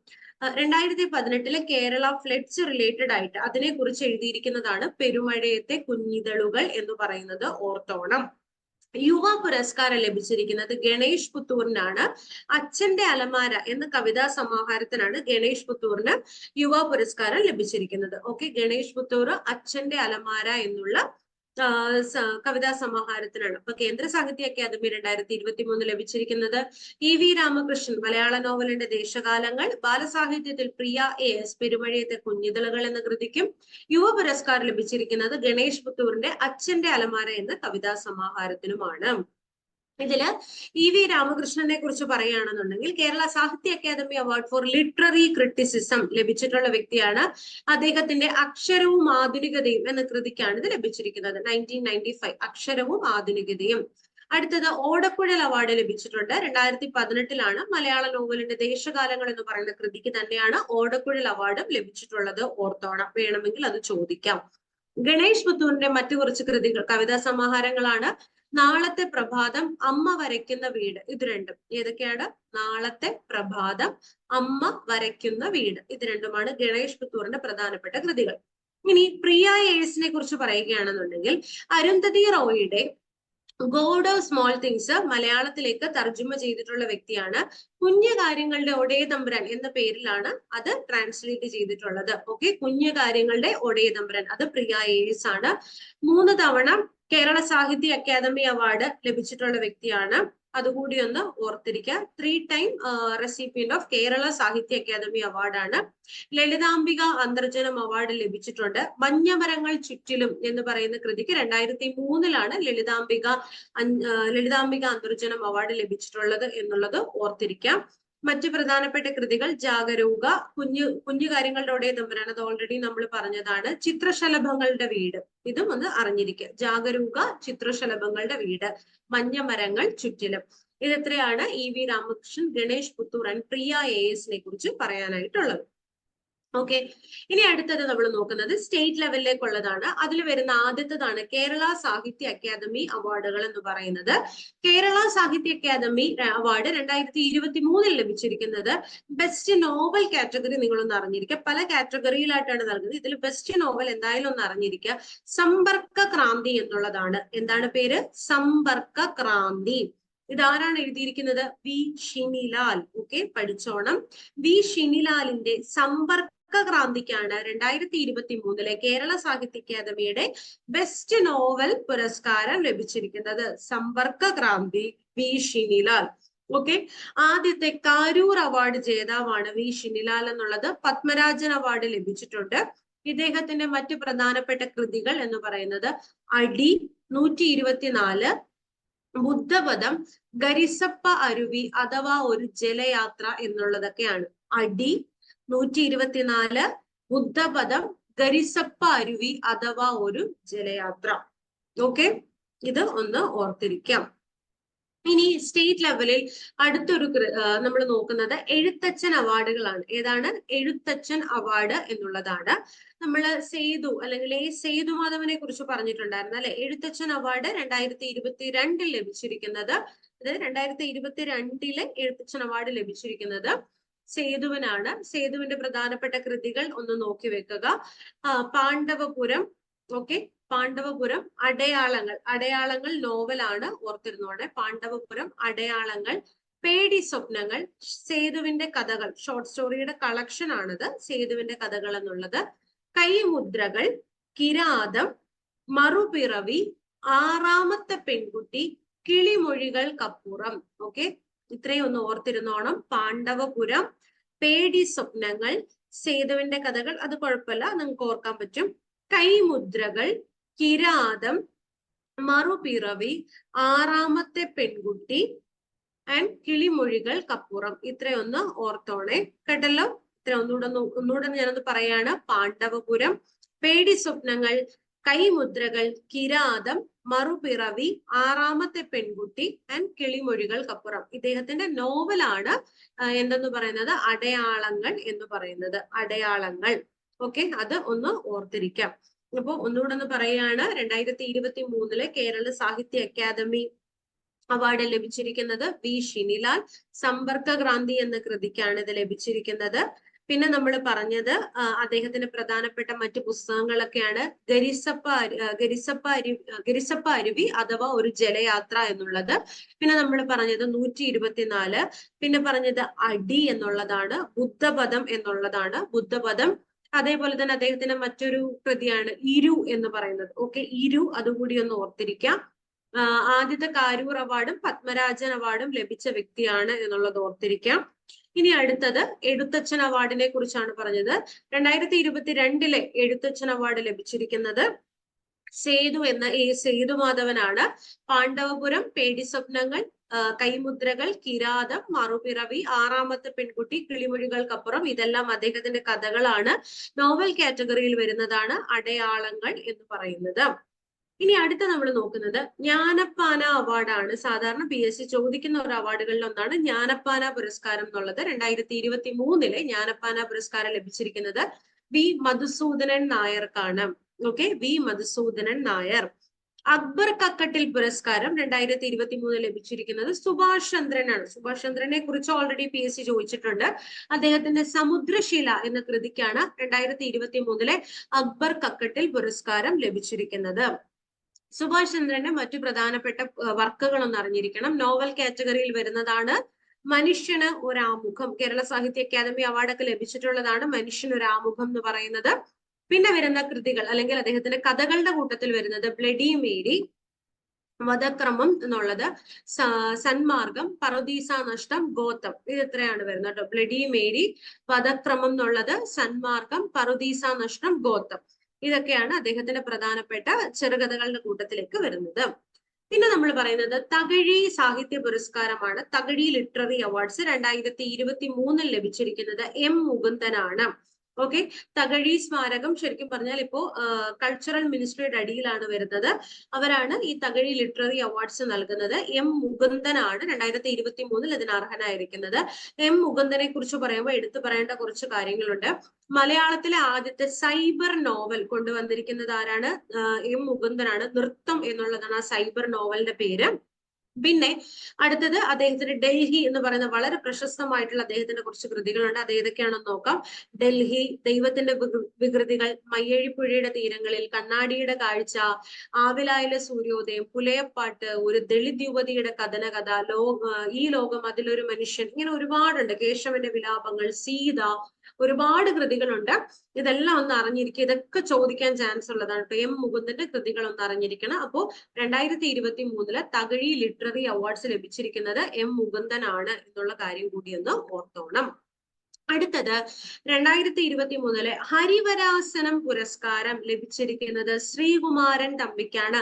2018 കേരള ഫ്ലഡ്സ് റിലേറ്റഡ് ആയിട്ട് അതിനെക്കുറിച്ച് എഴുതിയിരിക്കുന്നതാണ് പെരുമഴയത്തെ കുഞ്ഞിതളുകൾ എന്ന് പറയുന്നത്. ഓർത്തോണം. യുവ പുരസ്കാരം ലഭിച്ചിരിക്കുന്നത് ഗണേഷ് പുത്തൂറിനാണ്. അച്ഛന്റെ അലമാര എന്ന കവിതാ സമാഹാരത്തിനാണ് ഗണേഷ് പുത്തൂറിന് യുവ പുരസ്കാരം ലഭിച്ചിരിക്കുന്നത്. ഓക്കെ, ഗണേഷ് പുത്തൂർ അച്ഛന്റെ അലമാര എന്നുള്ള കവിതാ സമാഹാരത്തിനാണ്. അപ്പൊ കേന്ദ്ര സാഹിത്യ അക്കാദമി 2023 ലഭിച്ചിരിക്കുന്നത് EV രാമകൃഷ്ണൻ, മലയാള നോവലിന്റെ ദേശകാലങ്ങൾ. ബാലസാഹിത്യത്തിൽ പ്രിയ AS പെരുമഴയത്തെ കുഞ്ഞിതളുകൾ എന്ന കൃതിക്കും. യുവ പുരസ്കാരം ലഭിച്ചിരിക്കുന്നത് ഗണേഷ് പുത്തൂറിന്റെ അച്ഛന്റെ അലമാര എന്ന കവിതാ സമാഹാരത്തിനുമാണ്. ഇതില് EV രാമകൃഷ്ണനെ കുറിച്ച് പറയുകയാണെന്നുണ്ടെങ്കിൽ Kerala Sahitya Akademi award for literary criticism ലഭിച്ചിട്ടുള്ള വ്യക്തിയാണ്. അദ്ദേഹത്തിന്റെ അക്ഷരവും ആധുനികതയും എന്ന കൃതിക്കാണ് ഇത് ലഭിച്ചിരിക്കുന്നത്. 1995 അക്ഷരവും ആധുനികതയും. അടുത്തത് ഓടക്കുഴൽ അവാർഡ് ലഭിച്ചിട്ടുണ്ട്. 2018 മലയാള നോവലിന്റെ ദേശകാലങ്ങൾ എന്ന് പറയുന്ന കൃതിക്ക് തന്നെയാണ് ഓടക്കുഴൽ അവാർഡും ലഭിച്ചിട്ടുള്ളത്. ഓർത്തോണം, വേണമെങ്കിൽ അത് ചോദിക്കാം. ഗണേഷ് പുത്തൂരിന്റെ മറ്റു കുറച്ച് കൃതികൾ കവിതാ സമാഹാരങ്ങളാണ് നാളത്തെ പ്രഭാതം, അമ്മ വരയ്ക്കുന്ന വീട്. ഇത് രണ്ടും ഏതൊക്കെയാണ്? നാളത്തെ പ്രഭാതം, അമ്മ വരയ്ക്കുന്ന വീട്. ഇത് രണ്ടുമാണ് ഗണേഷ് പുത്തൂറിന്റെ പ്രധാനപ്പെട്ട കൃതികൾ. ഇനി പ്രിയ ASനെ കുറിച്ച് പറയുകയാണെന്നുണ്ടെങ്കിൽ അരുന്ധതി റോയിയുടെ ഗോഡ് ഓഫ് സ്മോൾ തിങ്സ് മലയാളത്തിലേക്ക് തർജ്ജമ ചെയ്തിട്ടുള്ള വ്യക്തിയാണ്. കുഞ്ഞു കാര്യങ്ങളുടെ ഒടേ തമ്പുരാൻ എന്ന പേരിലാണ് അത് ട്രാൻസ്ലേറ്റ് ചെയ്തിട്ടുള്ളത്. ഓക്കെ, കുഞ്ഞു കാര്യങ്ങളുടെ ഒടേ തമ്പുരാൻ, അത് പ്രിയ AS ആണ്. 3 തവണ കേരള സാഹിത്യ അക്കാദമി അവാർഡ് ലഭിച്ചിട്ടുള്ള വ്യക്തിയാണ്. അതുകൂടി ഒന്ന് ഓർത്തിരിക്കുക. 3 time recipient of Kerala Sahitya academy അവാർഡാണ്. ലളിതാംബിക അന്തർജനം അവാർഡ് ലഭിച്ചിട്ടുണ്ട്. മഞ്ഞമരങ്ങൾ ചുറ്റിലും എന്ന് പറയുന്ന കൃതിക്ക് 2003 ലളിതാംബിക അന്തർജനം അവാർഡ് ലഭിച്ചിട്ടുള്ളത് എന്നുള്ളത് ഓർത്തിരിക്കാം. മറ്റു പ്രധാനപ്പെട്ട കൃതികൾ ജാഗരൂക, കുഞ്ഞു കാര്യങ്ങളുടെ ഒടേ തമ്പുരാൻ, അത് ഓൾറെഡി നമ്മൾ പറഞ്ഞതാണ്. ചിത്രശലഭങ്ങളുടെ വീട്, ഇതും ഒന്ന് അറിഞ്ഞിരിക്കുക. ജാഗരൂക, ചിത്രശലഭങ്ങളുടെ വീട്, മഞ്ഞമരങ്ങൾ ചുറ്റിലും. ഇതെത്രയാണ് EV രാമകൃഷ്ണൻ, ഗണേഷ് പുത്തൂർ ആൻഡ് പ്രിയ ASനെ കുറിച്ച് പറയാനായിട്ടുള്ളത്. ഓക്കെ. ഇനി അടുത്തത് നമ്മൾ നോക്കുന്നത് സ്റ്റേറ്റ് ലെവലിലേക്കുള്ളതാണ്. അതിൽ വരുന്ന ആദ്യത്തേതാണ് കേരള സാഹിത്യ അക്കാദമി അവാർഡുകൾ എന്ന് പറയുന്നത്. കേരള സാഹിത്യ അക്കാദമി അവാർഡ് 2023 ലഭിച്ചിരിക്കുന്നത് ബെസ്റ്റ് നോവൽ കാറ്റഗറി നിങ്ങളൊന്ന് അറിഞ്ഞിരിക്കുക. പല കാറ്റഗറിയിലായിട്ടാണ് നൽകുന്നത്. ഇതിൽ ബെസ്റ്റ് നോവൽ എന്തായാലും ഒന്ന് അറിഞ്ഞിരിക്കുക. സമ്പർക്ക ക്രാന്തി എന്നുള്ളതാണ്. എന്താണ് പേര്? സമ്പർക്ക ക്രാന്തി. ഇതാരാണ് എഴുതിയിരിക്കുന്നത്? വി ഷിനിലാൽ. ഓക്കെ, പഠിച്ചോണം. വി ഷിനിലാലിന്റെ സമ്പർക്ക ക്രാന്തിക്കാണ് 2023 കേരള സാഹിത്യ അക്കാദമിയുടെ ബെസ്റ്റ് നോവൽ പുരസ്കാരം ലഭിച്ചിരിക്കുന്നത്. സമ്പർക്ക ക്രാന്തി, വി ഷിനിലാൽ. ഓക്കെ. ആദ്യത്തെ കാരൂർ അവാർഡ് ജേതാവാണ് വി ഷിനിലാൽ എന്നുള്ളത്. പത്മരാജൻ അവാർഡ് ലഭിച്ചിട്ടുണ്ട്. ഇദ്ദേഹത്തിന്റെ മറ്റു പ്രധാനപ്പെട്ട കൃതികൾ എന്ന് പറയുന്നത് അടി, 124, ബുദ്ധപദം, ഗരിസപ്പ അരുവി അഥവാ ഒരു ജലയാത്ര എന്നുള്ളതൊക്കെയാണ്. അടി, 124, ബുദ്ധപദം, ഗരിസപ്പ അരുവി അഥവാ ഒരു ജലയാത്ര. ഓക്കെ, ഇത് ഒന്ന് ഓർത്തിരിക്കാം. ഇനി സ്റ്റേറ്റ് ലെവലിൽ അടുത്തൊരു നമ്മൾ നോക്കുന്നത് എഴുത്തച്ഛൻ അവാർഡുകളാണ്. ഏതാണ്? എഴുത്തച്ഛൻ അവാർഡ് എന്നുള്ളതാണ്. നമ്മൾ സേതു അല്ലെങ്കിൽ സേതുമാധവനെ കുറിച്ച് പറഞ്ഞിട്ടുണ്ടായിരുന്നു അല്ലെ. എഴുത്തച്ഛൻ അവാർഡ് 2022 ലഭിച്ചിരിക്കുന്നത്. അതായത് 2022 എഴുത്തച്ഛൻ അവാർഡ് ലഭിച്ചിരിക്കുന്നത് സേതുവിനാണ്. സേതുവിന്റെ പ്രധാനപ്പെട്ട കൃതികൾ ഒന്ന് നോക്കി വെക്കുക. പാണ്ഡവപുരം. ഓക്കെ, പാണ്ഡവപുരം, അടയാളങ്ങൾ. അടയാളങ്ങൾ നോവലാണ്, ഓർത്തിരുന്നോടെ. പാണ്ഡവപുരം, അടയാളങ്ങൾ, പേടി സ്വപ്നങ്ങൾ, സേതുവിന്റെ കഥകൾ, ഷോർട്ട് സ്റ്റോറിയുടെ കളക്ഷൻ ആണിത്, സേതുവിന്റെ കഥകൾ എന്നുള്ളത്. കൈമുദ്രകൾ, കിരാതം, മറുപിറവി, ആറാമത്തെ പെൺകുട്ടി, കിളിമൊഴികൾക്കപ്പുറം. ഓക്കെ, ഇത്രയും ഒന്ന് ഓർത്തിരുന്നോണം. പാണ്ഡവപുരം, പേടി സ്വപ്നങ്ങൾ, സേതുവിന്റെ കഥകൾ, അത് കുഴപ്പമില്ല, നിങ്ങൾക്ക് ഓർക്കാൻ പറ്റും. കൈമുദ്രകൾ, കിരാതം, മറുപിറവി, ആറാമത്തെ പെൺകുട്ടി ആൻഡ് കിളിമൊഴികൾക്കപ്പുറം. ഇത്രയൊന്ന് ഓർത്തോണേ, കേട്ടല്ലോ. ഇത്ര ഒന്നുകൂടെ ഞാനൊന്ന് പറയാണ്. പാണ്ഡവപുരം, പേടി സ്വപ്നങ്ങൾ, കൈമുദ്രകൾ, കിരാതം, മറുപിറവി, ആറാമത്തെ പെൺകുട്ടി ആൻഡ് കിളിമൊഴികൾക്കപ്പുറം. ഇദ്ദേഹത്തിന്റെ നോവലാണ് എന്തെന്ന് പറയുന്നത്? അടയാളങ്ങൾ എന്ന് പറയുന്നത്. അടയാളങ്ങൾ. ഓക്കെ, അത് ഒന്ന് ഓർത്തിരിക്കാം. അപ്പൊ ഒന്നുകൂടെ ഒന്ന് പറയാണ്. 2023 കേരള സാഹിത്യ അക്കാദമി അവാർഡ് ലഭിച്ചിരിക്കുന്നത് വി ഷിനിലാൽ. സമ്പർക്ക ക്രാന്തി എന്ന കൃതിക്കാണ് ഇത് ലഭിച്ചിരിക്കുന്നത്. പിന്നെ നമ്മൾ പറഞ്ഞത് അദ്ദേഹത്തിന്റെ പ്രധാനപ്പെട്ട മറ്റു പുസ്തകങ്ങളൊക്കെയാണ് ഗരിസപ്പ അരുവി അഥവാ ഒരു ജലയാത്ര എന്നുള്ളത്. പിന്നെ നമ്മൾ പറഞ്ഞത് 124. പിന്നെ പറഞ്ഞത് അടി എന്നുള്ളതാണ്. ബുദ്ധപദം എന്നുള്ളതാണ്. ബുദ്ധപദം. അതേപോലെ തന്നെ അദ്ദേഹത്തിന്റെ മറ്റൊരു കൃതിയാണ് ഇരു എന്ന് പറയുന്നത്. ഓക്കെ, ഇരു, അതുകൂടി ഒന്ന് ഓർത്തിരിക്കാം. ആദ്യത്തെ കാരൂർ അവാർഡും പത്മരാജൻ അവാർഡും ലഭിച്ച വ്യക്തിയാണ് എന്നുള്ളത് ഓർത്തിരിക്കാം. ഇനി അടുത്തത് എഴുത്തച്ഛൻ അവാർഡിനെ കുറിച്ചാണ് പറഞ്ഞത്. 2022 എഴുത്തച്ഛൻ അവാർഡ് ലഭിച്ചിരിക്കുന്നത് സേതുമാധവനാണ്. പാണ്ഡവപുരം, പേടി സ്വപ്നങ്ങൾ, കൈമുദ്രകൾ, കിരാതം, മറുപിറവി, ആറാമത്തെ പെൺകുട്ടി, കിളിമൊഴികൾക്കപ്പുറം, ഇതെല്ലാം അദ്ദേഹത്തിന്റെ കഥകളാണ്. നോവൽ കാറ്റഗറിയിൽ വരുന്നതാണ് അടയാളങ്ങൾ എന്ന് പറയുന്നത്. ഇനി അടുത്ത നമ്മൾ നോക്കുന്നത് ജ്ഞാനപ്പാന അവാർഡാണ്. സാധാരണ PSC ചോദിക്കുന്ന ഒരു അവാർഡുകളിൽ ഒന്നാണ് ജ്ഞാനപ്പാന പുരസ്കാരം എന്നുള്ളത്. 2023 ജ്ഞാനപ്പാന പുരസ്കാരം ലഭിച്ചിരിക്കുന്നത് വി മധുസൂദനൻ നായർക്കാണ്. Okay, V Madhusoodanan Nair. അക്ബർ കക്കട്ടിൽ പുരസ്കാരം 2023 ലഭിച്ചിരിക്കുന്നത് സുഭാഷ് ചന്ദ്രനാണ്. സുഭാഷ് ചന്ദ്രനെ കുറിച്ച് ഓൾറെഡി PSC ചോദിച്ചിട്ടുണ്ട്. അദ്ദേഹത്തിന്റെ സമുദ്രശില എന്ന കൃതിക്കാണ് 2023 അക്ബർ കക്കട്ടിൽ പുരസ്കാരം ലഭിച്ചിരിക്കുന്നത്. സുഭാഷ് ചന്ദ്രന്റെ മറ്റു പ്രധാനപ്പെട്ട വർക്കുകൾ ഒന്ന് അറിഞ്ഞിരിക്കണം. നോവൽ കാറ്റഗറിയിൽ വരുന്നതാണ് മനുഷ്യന് ഒരാമുഖം. കേരള സാഹിത്യ അക്കാദമി അവാർഡൊക്കെ ലഭിച്ചിട്ടുള്ളതാണ് മനുഷ്യന് ഒരാമുഖം എന്ന് പറയുന്നത്. പിന്നെ വരുന്ന കൃതികൾ അല്ലെങ്കിൽ അദ്ദേഹത്തിന്റെ കഥകളുടെ കൂട്ടത്തിൽ വരുന്നത് ബ്ലഡി മേരി, വധക്രമം എന്നുള്ളത്, സന്മാർഗം, പറുദീസ നഷ്ടം, ഗോത്തം. ഇത് എത്രയാണ് വരുന്നത് കേട്ടോ. ബ്ലഡി മേരി, വധക്രമം എന്നുള്ളത്, സന്മാർഗം, പറുദീസ നഷ്ടം, ഗോത്തം. ഇതൊക്കെയാണ് അദ്ദേഹത്തിന്റെ പ്രധാനപ്പെട്ട ചെറുകഥകളുടെ കൂട്ടത്തിലേക്ക് വരുന്നത്. പിന്നെ നമ്മൾ പറയുന്നത് തകഴി സാഹിത്യ പുരസ്കാരമാണ്. തകഴി ലിറ്റററി അവാർഡ്സ് 2023 ലഭിച്ചിരിക്കുന്നത് M മുകുന്ദനാണ്. ഓക്കെ. തകഴി സ്മാരകം ശരിക്കും പറഞ്ഞാൽ ഇപ്പോ കൾച്ചറൽ മിനിസ്ട്രിയുടെ അടിയിലാണ് വരുന്നത്. അവരാണ് ഈ തകഴി ലിറ്റററി അവാർഡ്സ് നൽകുന്നത്. എം മുകുന്ദനാണ് 2023 ഇതിന് അർഹനായിരിക്കുന്നത്. എം മുകുന്ദനെ കുറിച്ച് പറയുമ്പോൾ എടുത്തു പറയേണ്ട കുറച്ച് കാര്യങ്ങളുണ്ട്. മലയാളത്തിലെ ആദ്യത്തെ സൈബർ നോവൽ കൊണ്ടുവന്നിരിക്കുന്നത് ആരാണ്? എം മുകുന്ദനാണ്. നൃത്തം എന്നുള്ളതാണ് ആ സൈബർ നോവലിന്റെ പേര്. പിന്നെ അടുത്തത് അദ്ദേഹത്തിന്റെ ഡൽഹി എന്ന് പറയുന്ന വളരെ പ്രശസ്തമായിട്ടുള്ള അദ്ദേഹത്തിന്റെ കുറച്ച് കൃതികളുണ്ട്. അത് ഏതൊക്കെയാണെന്ന് നോക്കാം. ഡൽഹി, ദൈവത്തിന്റെ വികൃതികൾ, മയ്യഴിപ്പുഴയുടെ തീരങ്ങളിൽ, കണ്ണാടിയുടെ കാഴ്ച, ആവിലായിലെ സൂര്യോദയം, പുലയപ്പാട്ട്, ഒരു ദളിത് യുവതിയുടെ കഥനകഥ, ഈ ലോകം അതിലൊരു മനുഷ്യൻ, ഇങ്ങനെ ഒരുപാടുണ്ട്. കേശവന്റെ വിലാപങ്ങൾ, സീത, ഒരുപാട് കൃതികളുണ്ട്. ഇതെല്ലാം ഒന്ന് അറിഞ്ഞിരിക്കുക. ഇതൊക്കെ ചോദിക്കാൻ ചാൻസ് ഉള്ളതാണ്. എം മുകുന്ദന്റെ കൃതികൾ ഒന്ന് അറിഞ്ഞിരിക്കണം. അപ്പോ 2023 തകഴി ലിറ്റററി അവാർഡ്സ് ലഭിച്ചിരിക്കുന്നത് എം മുകുന്ദനാണ് എന്നുള്ള കാര്യം കൂടി ഒന്ന് ഓർത്തോണം. അടുത്തത് 2023 ഹരിവരാസനം പുരസ്കാരം ലഭിച്ചിരിക്കുന്നത് ശ്രീകുമാരൻ തമ്പിക്കാണ്.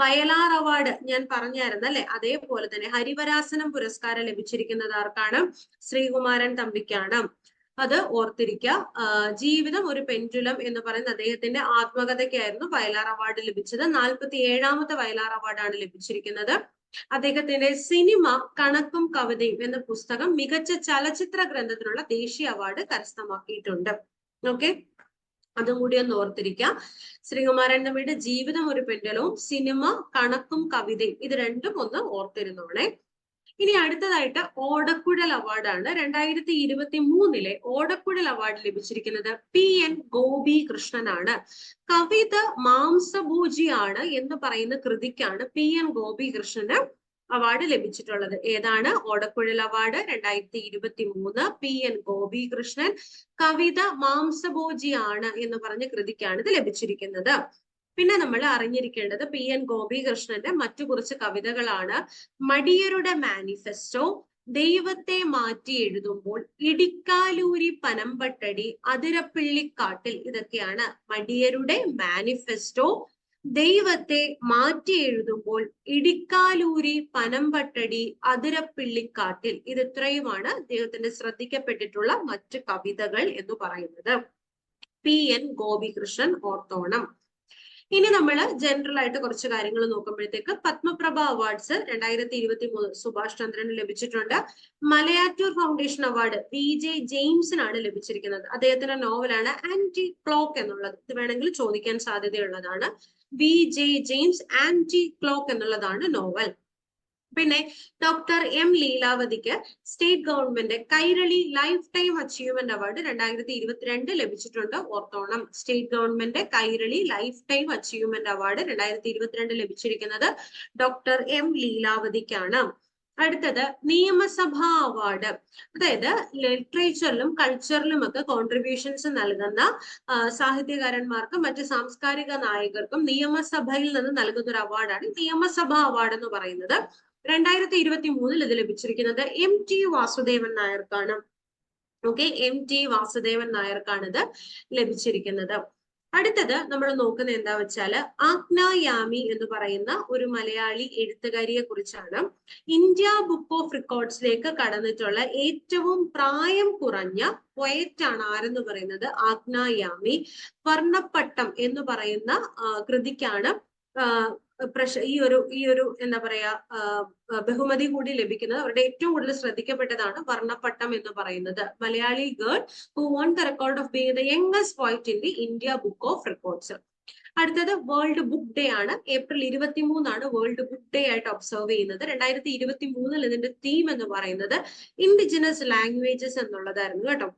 വയലാർ അവാർഡ് ഞാൻ പറഞ്ഞായിരുന്നു അല്ലെ, അതേപോലെ തന്നെ ഹരിവരാസനം പുരസ്കാരം ലഭിച്ചിരിക്കുന്നത് ആർക്കാണ്? ശ്രീകുമാരൻ തമ്പിക്കാണ്. അത് ഓർത്തിരിക്കുക. ജീവിതം ഒരു പെൻഡുലം എന്ന് പറയുന്ന അദ്ദേഹത്തിന്റെ ആത്മകഥയ്ക്കായിരുന്നു വയലാർ അവാർഡ് ലഭിച്ചത്. 47ാമത്തെ വയലാർ അവാർഡാണ് ലഭിച്ചിരിക്കുന്നത്. അദ്ദേഹത്തിന്റെ സിനിമ കണക്കും കവിതയും എന്ന പുസ്തകം മികച്ച ചലച്ചിത്ര ഗ്രന്ഥത്തിനുള്ള ദേശീയ അവാർഡ് കരസ്ഥമാക്കിയിട്ടുണ്ട്. ഓക്കെ, അതും കൂടി ഒന്ന് ഓർത്തിരിക്കാം. ശ്രീകുമാരൻ തമ്പിയുടെ ജീവിതം ഒരു പെൻഡലവും സിനിമ കണക്കും കവിതയും ഇത് രണ്ടും ഒന്ന് ഓർത്തിരുന്നോണേ. ഇനി അടുത്തതായിട്ട് ഓടക്കുഴൽ അവാർഡാണ്. 2023 ഓടക്കുഴൽ അവാർഡ് ലഭിച്ചിരിക്കുന്നത് PN ഗോപി കൃഷ്ണനാണ്. കവിത മാംസഭോജിയാണ് എന്ന് പറയുന്ന കൃതിക്കാണ് PN ഗോപി കൃഷ്ണന് അവാർഡ് ലഭിച്ചിട്ടുള്ളത്. ഏതാണ് ഓടക്കുഴൽ അവാർഡ്? 2023 PN ഗോപി കൃഷ്ണൻ. കവിത മാംസഭോജിയാണ് എന്ന് പറഞ്ഞ കൃതിക്കാണ് ഇത് ലഭിച്ചിരിക്കുന്നത്. പിന്നെ നമ്മൾ അറിഞ്ഞിരിക്കേണ്ടത് PN ഗോപി കൃഷ്ണന്റെ മറ്റു കുറച്ച് കവിതകളാണ്. മടിയരുടെ മാനിഫെസ്റ്റോ, ദൈവത്തെ മാറ്റി എഴുതുമ്പോൾ, ഇടിക്കാലൂരി പനമ്പട്ടടി, അതിരപ്പിള്ളിക്കാട്ടിൽ. ഇതൊക്കെയാണ് മടിയരുടെ മാനിഫെസ്റ്റോ, ദൈവത്തെ മാറ്റി എഴുതുമ്പോൾ, ഇടിക്കാലൂരി പനമ്പട്ടടി, അതിരപ്പിള്ളിക്കാട്ടിൽ. ഇത് ഇത്രയുമാണ് അദ്ദേഹത്തിന്റെ ശ്രദ്ധിക്കപ്പെട്ടിട്ടുള്ള മറ്റ് കവിതകൾ എന്ന് പറയുന്നത്. PN ഗോപി കൃഷ്ണൻ ഓർത്തോണം. ഇനി നമ്മൾ ജനറൽ ആയിട്ട് കുറച്ച് കാര്യങ്ങൾ നോക്കുമ്പോഴത്തേക്ക് പത്മപ്രഭ അവാർഡ്സ് 2023 സുഭാഷ് ചന്ദ്രന് ലഭിച്ചിട്ടുണ്ട്. മലയാറ്റൂർ ഫൗണ്ടേഷൻ അവാർഡ് VJ ജെയിംസിനാണ് ലഭിച്ചിരിക്കുന്നത്. അദ്ദേഹത്തിന്റെ നോവലാണ് ആന്റി ക്ലോക്ക് എന്നുള്ളത്. ഇത് വേണമെങ്കിൽ ചോദിക്കാൻ സാധ്യതയുള്ളതാണ്. VJ ജെയിംസ് ആന്റി ക്ലോക്ക് എന്നുള്ളതാണ് നോവൽ. പിന്നെ ഡോക്ടർ M ലീലാവതിക്ക് state government Kairali lifetime achievement award 2022 ലഭിച്ചിട്ടുണ്ട്. ഓർത്തോണം. State government Kairali lifetime achievement award 2022 ലഭിച്ചിരിക്കുന്നത് ഡോക്ടർ M ലീലാവതിക്കാണ്. അടുത്തത് നിയമസഭാ അവാർഡ്. അതായത് ലിറ്ററേച്ചറിലും കൾച്ചറിലും ഒക്കെ കോൺട്രിബ്യൂഷൻസ് നൽകുന്ന സാഹിത്യകാരന്മാർക്കും മറ്റ് സാംസ്കാരിക നായകർക്കും നിയമസഭയിൽ നിന്ന് നൽകുന്ന ഒരു അവാർഡാണ് നിയമസഭാ അവാർഡ് എന്ന് പറയുന്നത്. 2023 ഇത് ലഭിച്ചിരിക്കുന്നത് MT വാസുദേവൻ നായർക്കാണ്. ഓക്കെ, MT വാസുദേവൻ നായർക്കാണ് ഇത് ലഭിച്ചിരിക്കുന്നത്. അടുത്തത് നമ്മൾ നോക്കുന്നത് എന്താ വെച്ചാല് ആഗ്ന യാമി എന്ന് പറയുന്ന ഒരു മലയാളി എഴുത്തുകാരിയെ കുറിച്ചാണ്. ഇന്ത്യ ബുക്ക് ഓഫ് റെക്കോർഡ്സിലേക്ക് കടന്നിട്ടുള്ള ഏറ്റവും പ്രായം കുറഞ്ഞ പോയറ്റ് ആണ് ആരെന്ന് പറയുന്നത് ആഗ്ന യാമി. വർണ്ണപ്പട്ടം എന്ന് പറയുന്ന കൃതിക്കാണ് ഈ ഒരു എന്താ പറയാ ബഹുമതി കൂടി ലഭിക്കുന്നത്. അവരുടെ ഏറ്റവും കൂടുതൽ ശ്രദ്ധിക്കപ്പെട്ടതാണ് വർണ്ണപ്പട്ടം എന്ന് പറയുന്നത്. Malayali girl who won the record of being the youngest poet in the India book of records. അടുത്തത് വേൾഡ് ബുക്ക് ഡേ ആണ്. April 23 വേൾഡ് ബുക്ക് ഡേ ആയിട്ട് ഒബ്സർവ് ചെയ്യുന്നത്. 2023 ഇതിന്റെ തീം എന്ന് പറയുന്നത് ഇൻഡിജിനസ് ലാംഗ്വേജസ് എന്നുള്ളതായിരുന്നു കേട്ടോ.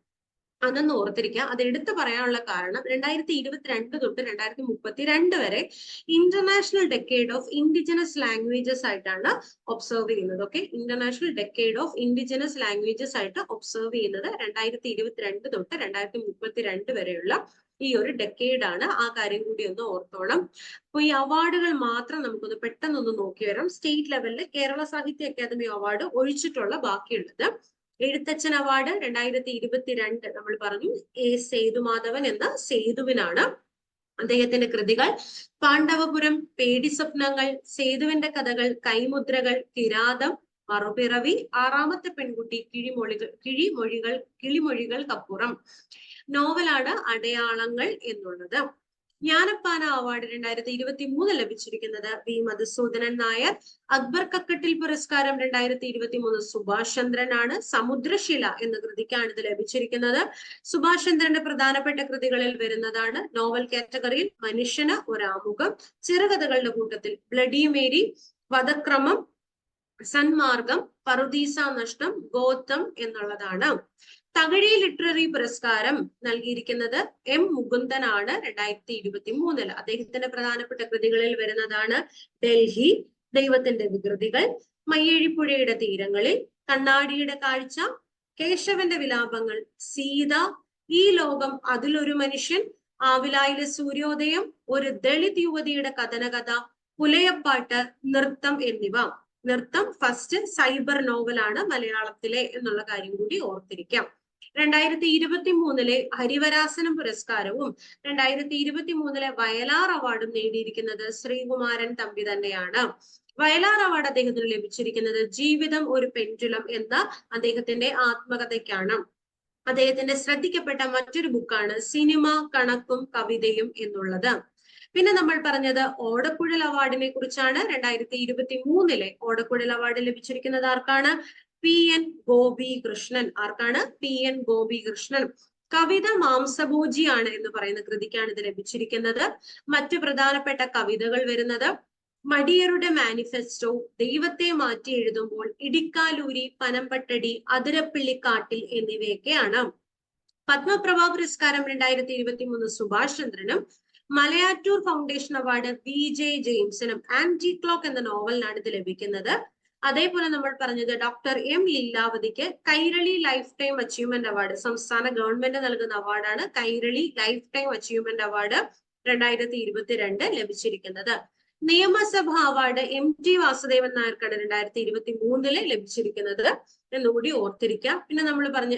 അതൊന്ന് ഓർത്തിരിക്കുക. അത് എടുത്തു പറയാനുള്ള കാരണം 2022 തൊട്ട് 2032 വരെ international decade of indigenous languages ആയിട്ടാണ് ഒബ്സർവ് ചെയ്യുന്നത്. Okay, international decade of indigenous languages ആയിട്ട് ഒബ്സർവ് ചെയ്യുന്നത് 2022 തൊട്ട് 2032 വരെയുള്ള ഈ ഒരു ഡെക്കേഡ് ആണ്. ആ കാര്യം കൂടി ഒന്ന് ഓർത്തോണം. അപ്പൊ ഈ അവാർഡുകൾ മാത്രം നമുക്കൊന്ന് പെട്ടെന്നൊന്ന് നോക്കി വരാം. സ്റ്റേറ്റ് ലെവലിൽ കേരള സാഹിത്യ അക്കാദമി അവാർഡ് ഒഴിച്ചിട്ടുള്ള ബാക്കിയുള്ളത് എഴുത്തച്ഛൻ അവാർഡ് 2022 നമ്മൾ പറഞ്ഞു സേതുമാധവൻ എന്ന സേതുവിനാണ്. അദ്ദേഹത്തിന്റെ കൃതികൾ പാണ്ഡവപുരം, പേടിസ്വപ്നങ്ങൾ, സേതുവിന്റെ കഥകൾ, കൈമുദ്രകൾ, കിരാതം, മറുപിറവി, ആറാമത്തെ പെൺകുട്ടി, കിളിമൊഴികൾക്കപ്പുറം. നോവലാണ് അടയാളങ്ങൾ എന്നുള്ളത്. ജ്ഞാനപ്പാന അവാർഡ് 2023 ലഭിച്ചിരിക്കുന്നത് വി മധുസൂദനൻ നായർ. അക്ബർ കക്കട്ടിൽ പുരസ്കാരം 2023 സുഭാഷ് ചന്ദ്രനാണ്. സമുദ്രശില എന്ന കൃതിക്കാണ് ഇത് ലഭിച്ചിരിക്കുന്നത്. സുഭാഷ് ചന്ദ്രന്റെ പ്രധാനപ്പെട്ട കൃതികളിൽ വരുന്നതാണ് നോവൽ കാറ്റഗറിയിൽ മനുഷ്യന് ഒരാമുഖം, ചെറുകഥകളുടെ കൂട്ടത്തിൽ ബ്ലഡി മേരി, വധക്രമം, സന്മാർഗം, പറുദീസ നഷ്ടം, ഗോത്തം എന്നുള്ളതാണ്. തകഴി ലിറ്റററി പുരസ്കാരം നൽകിയിരിക്കുന്നത് എം മുകുന്ദനാണ് 2023. അദ്ദേഹത്തിന്റെ പ്രധാനപ്പെട്ട കൃതികളിൽ വരുന്നതാണ് ഡൽഹി, ദൈവത്തിന്റെ വികൃതികൾ, മയ്യഴിപ്പുഴയുടെ തീരങ്ങളിൽ, കണ്ണാടിയുടെ കാഴ്ച, കേശവന്റെ വിലാപങ്ങൾ, സീത, ഈ ലോകം അതിലൊരു മനുഷ്യൻ, ആവിലായിലെ സൂര്യോദയം, ഒരു ദളിത് യുവതിയുടെ കഥനകഥ, പുലയപ്പാട്ട്, നൃത്തം എന്നിവ. നൃത്തം ഫസ്റ്റ് സൈബർ നോവലാണ് മലയാളത്തിലെ എന്നുള്ള കാര്യം കൂടി ഓർത്തിരിക്കാം. 2023 ഹരിവരാസനം പുരസ്കാരവും 2023 വയലാർ അവാർഡും നേടിയിരിക്കുന്നത് ശ്രീകുമാരൻ തമ്പി തന്നെയാണ്. വയലാർ അവാർഡ് അദ്ദേഹത്തിന് ലഭിച്ചിരിക്കുന്നത് ജീവിതം ഒരു പെൻഡുലം എന്ന അദ്ദേഹത്തിന്റെ ആത്മകഥയ്ക്കാണ്. അദ്ദേഹത്തിന്റെ ശ്രദ്ധിക്കപ്പെട്ട മറ്റൊരു ബുക്കാണ് സിനിമ കണക്കും കവിതയും എന്നുള്ളത്. പിന്നെ നമ്മൾ പറഞ്ഞത് ഓടക്കുഴൽ അവാർഡിനെ കുറിച്ചാണ്. 2023 ഓടക്കുഴൽ അവാർഡ് ലഭിച്ചിരിക്കുന്നത് ആർക്കാണ്? PN ഗോപി കൃഷ്ണൻ. ആർക്കാണ്? PN ഗോപി കൃഷ്ണൻ. കവിത മാംസഭോജിയാണ് എന്ന് പറയുന്ന കൃതിക്കാണ് ഇത് ലഭിച്ചിരിക്കുന്നത്. മറ്റു പ്രധാനപ്പെട്ട കവിതകൾ വരുന്നത് മടിയരുടെ മാനിഫെസ്റ്റോ, ദൈവത്തെ മാറ്റി എഴുതുമ്പോൾ, ഇടിക്കാലൂരി, പനമ്പട്ടടി, അതിരപ്പിള്ളിക്കാട്ടിൽ എന്നിവയൊക്കെയാണ്. പത്മപ്രഭ പുരസ്കാരം 2023 സുഭാഷ് ചന്ദ്രനും മലയാറ്റൂർ ഫൗണ്ടേഷൻ അവാർഡ് VJ ജെയിംസിനും ആന്റി ക്ലോക്ക് എന്ന നോവലിനാണ് ഇത് ലഭിക്കുന്നത്. അതേപോലെ നമ്മൾ പറഞ്ഞത് ഡോക്ടർ M ലീലാവതിക്ക് Kairali lifetime achievement award, സംസ്ഥാന ഗവൺമെന്റ് നൽകുന്ന അവാർഡാണ് Kairali lifetime achievement award 2022 ലഭിച്ചിരിക്കുന്നത്. നിയമസഭാ അവാർഡ് MT വാസുദേവൻ നായർക്കാണ് 2023 ലഭിച്ചിരിക്കുന്നത് എന്നുകൂടി ഓർത്തിരിക്കാം. പിന്നെ നമ്മൾ പറഞ്ഞ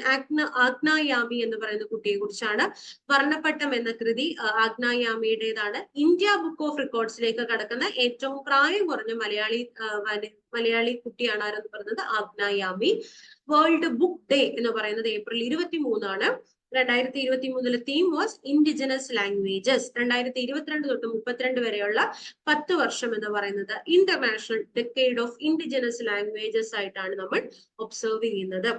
ആഗ്നായാമി എന്ന് പറയുന്ന കുട്ടിയെ കുറിച്ചാണ്. വർണ്ണപ്പട്ടം എന്ന കൃതി ആഗ്നായാമിയുടേതാണ്. ഇന്ത്യ ബുക്ക് ഓഫ് റെക്കോർഡ്സിലേക്ക് കടക്കുന്ന ഏറ്റവും പ്രായം കുറഞ്ഞ മലയാളി കുട്ടിയാണ് ആരെന്ന് പറയുന്നത് ആഗ്നായാമി. വേൾഡ് ബുക്ക് ഡേ എന്ന് പറയുന്നത് April 23 2023 theme was indigenous languages. 2022 തൊട്ട് 32 വരെയുള്ള 10 വർഷം എന്ന് പറയുന്നത് international decade of indigenous languages ആയിട്ടാണ് നമ്മൾ ഒബ്സർവ് ചെയ്യുന്നത്.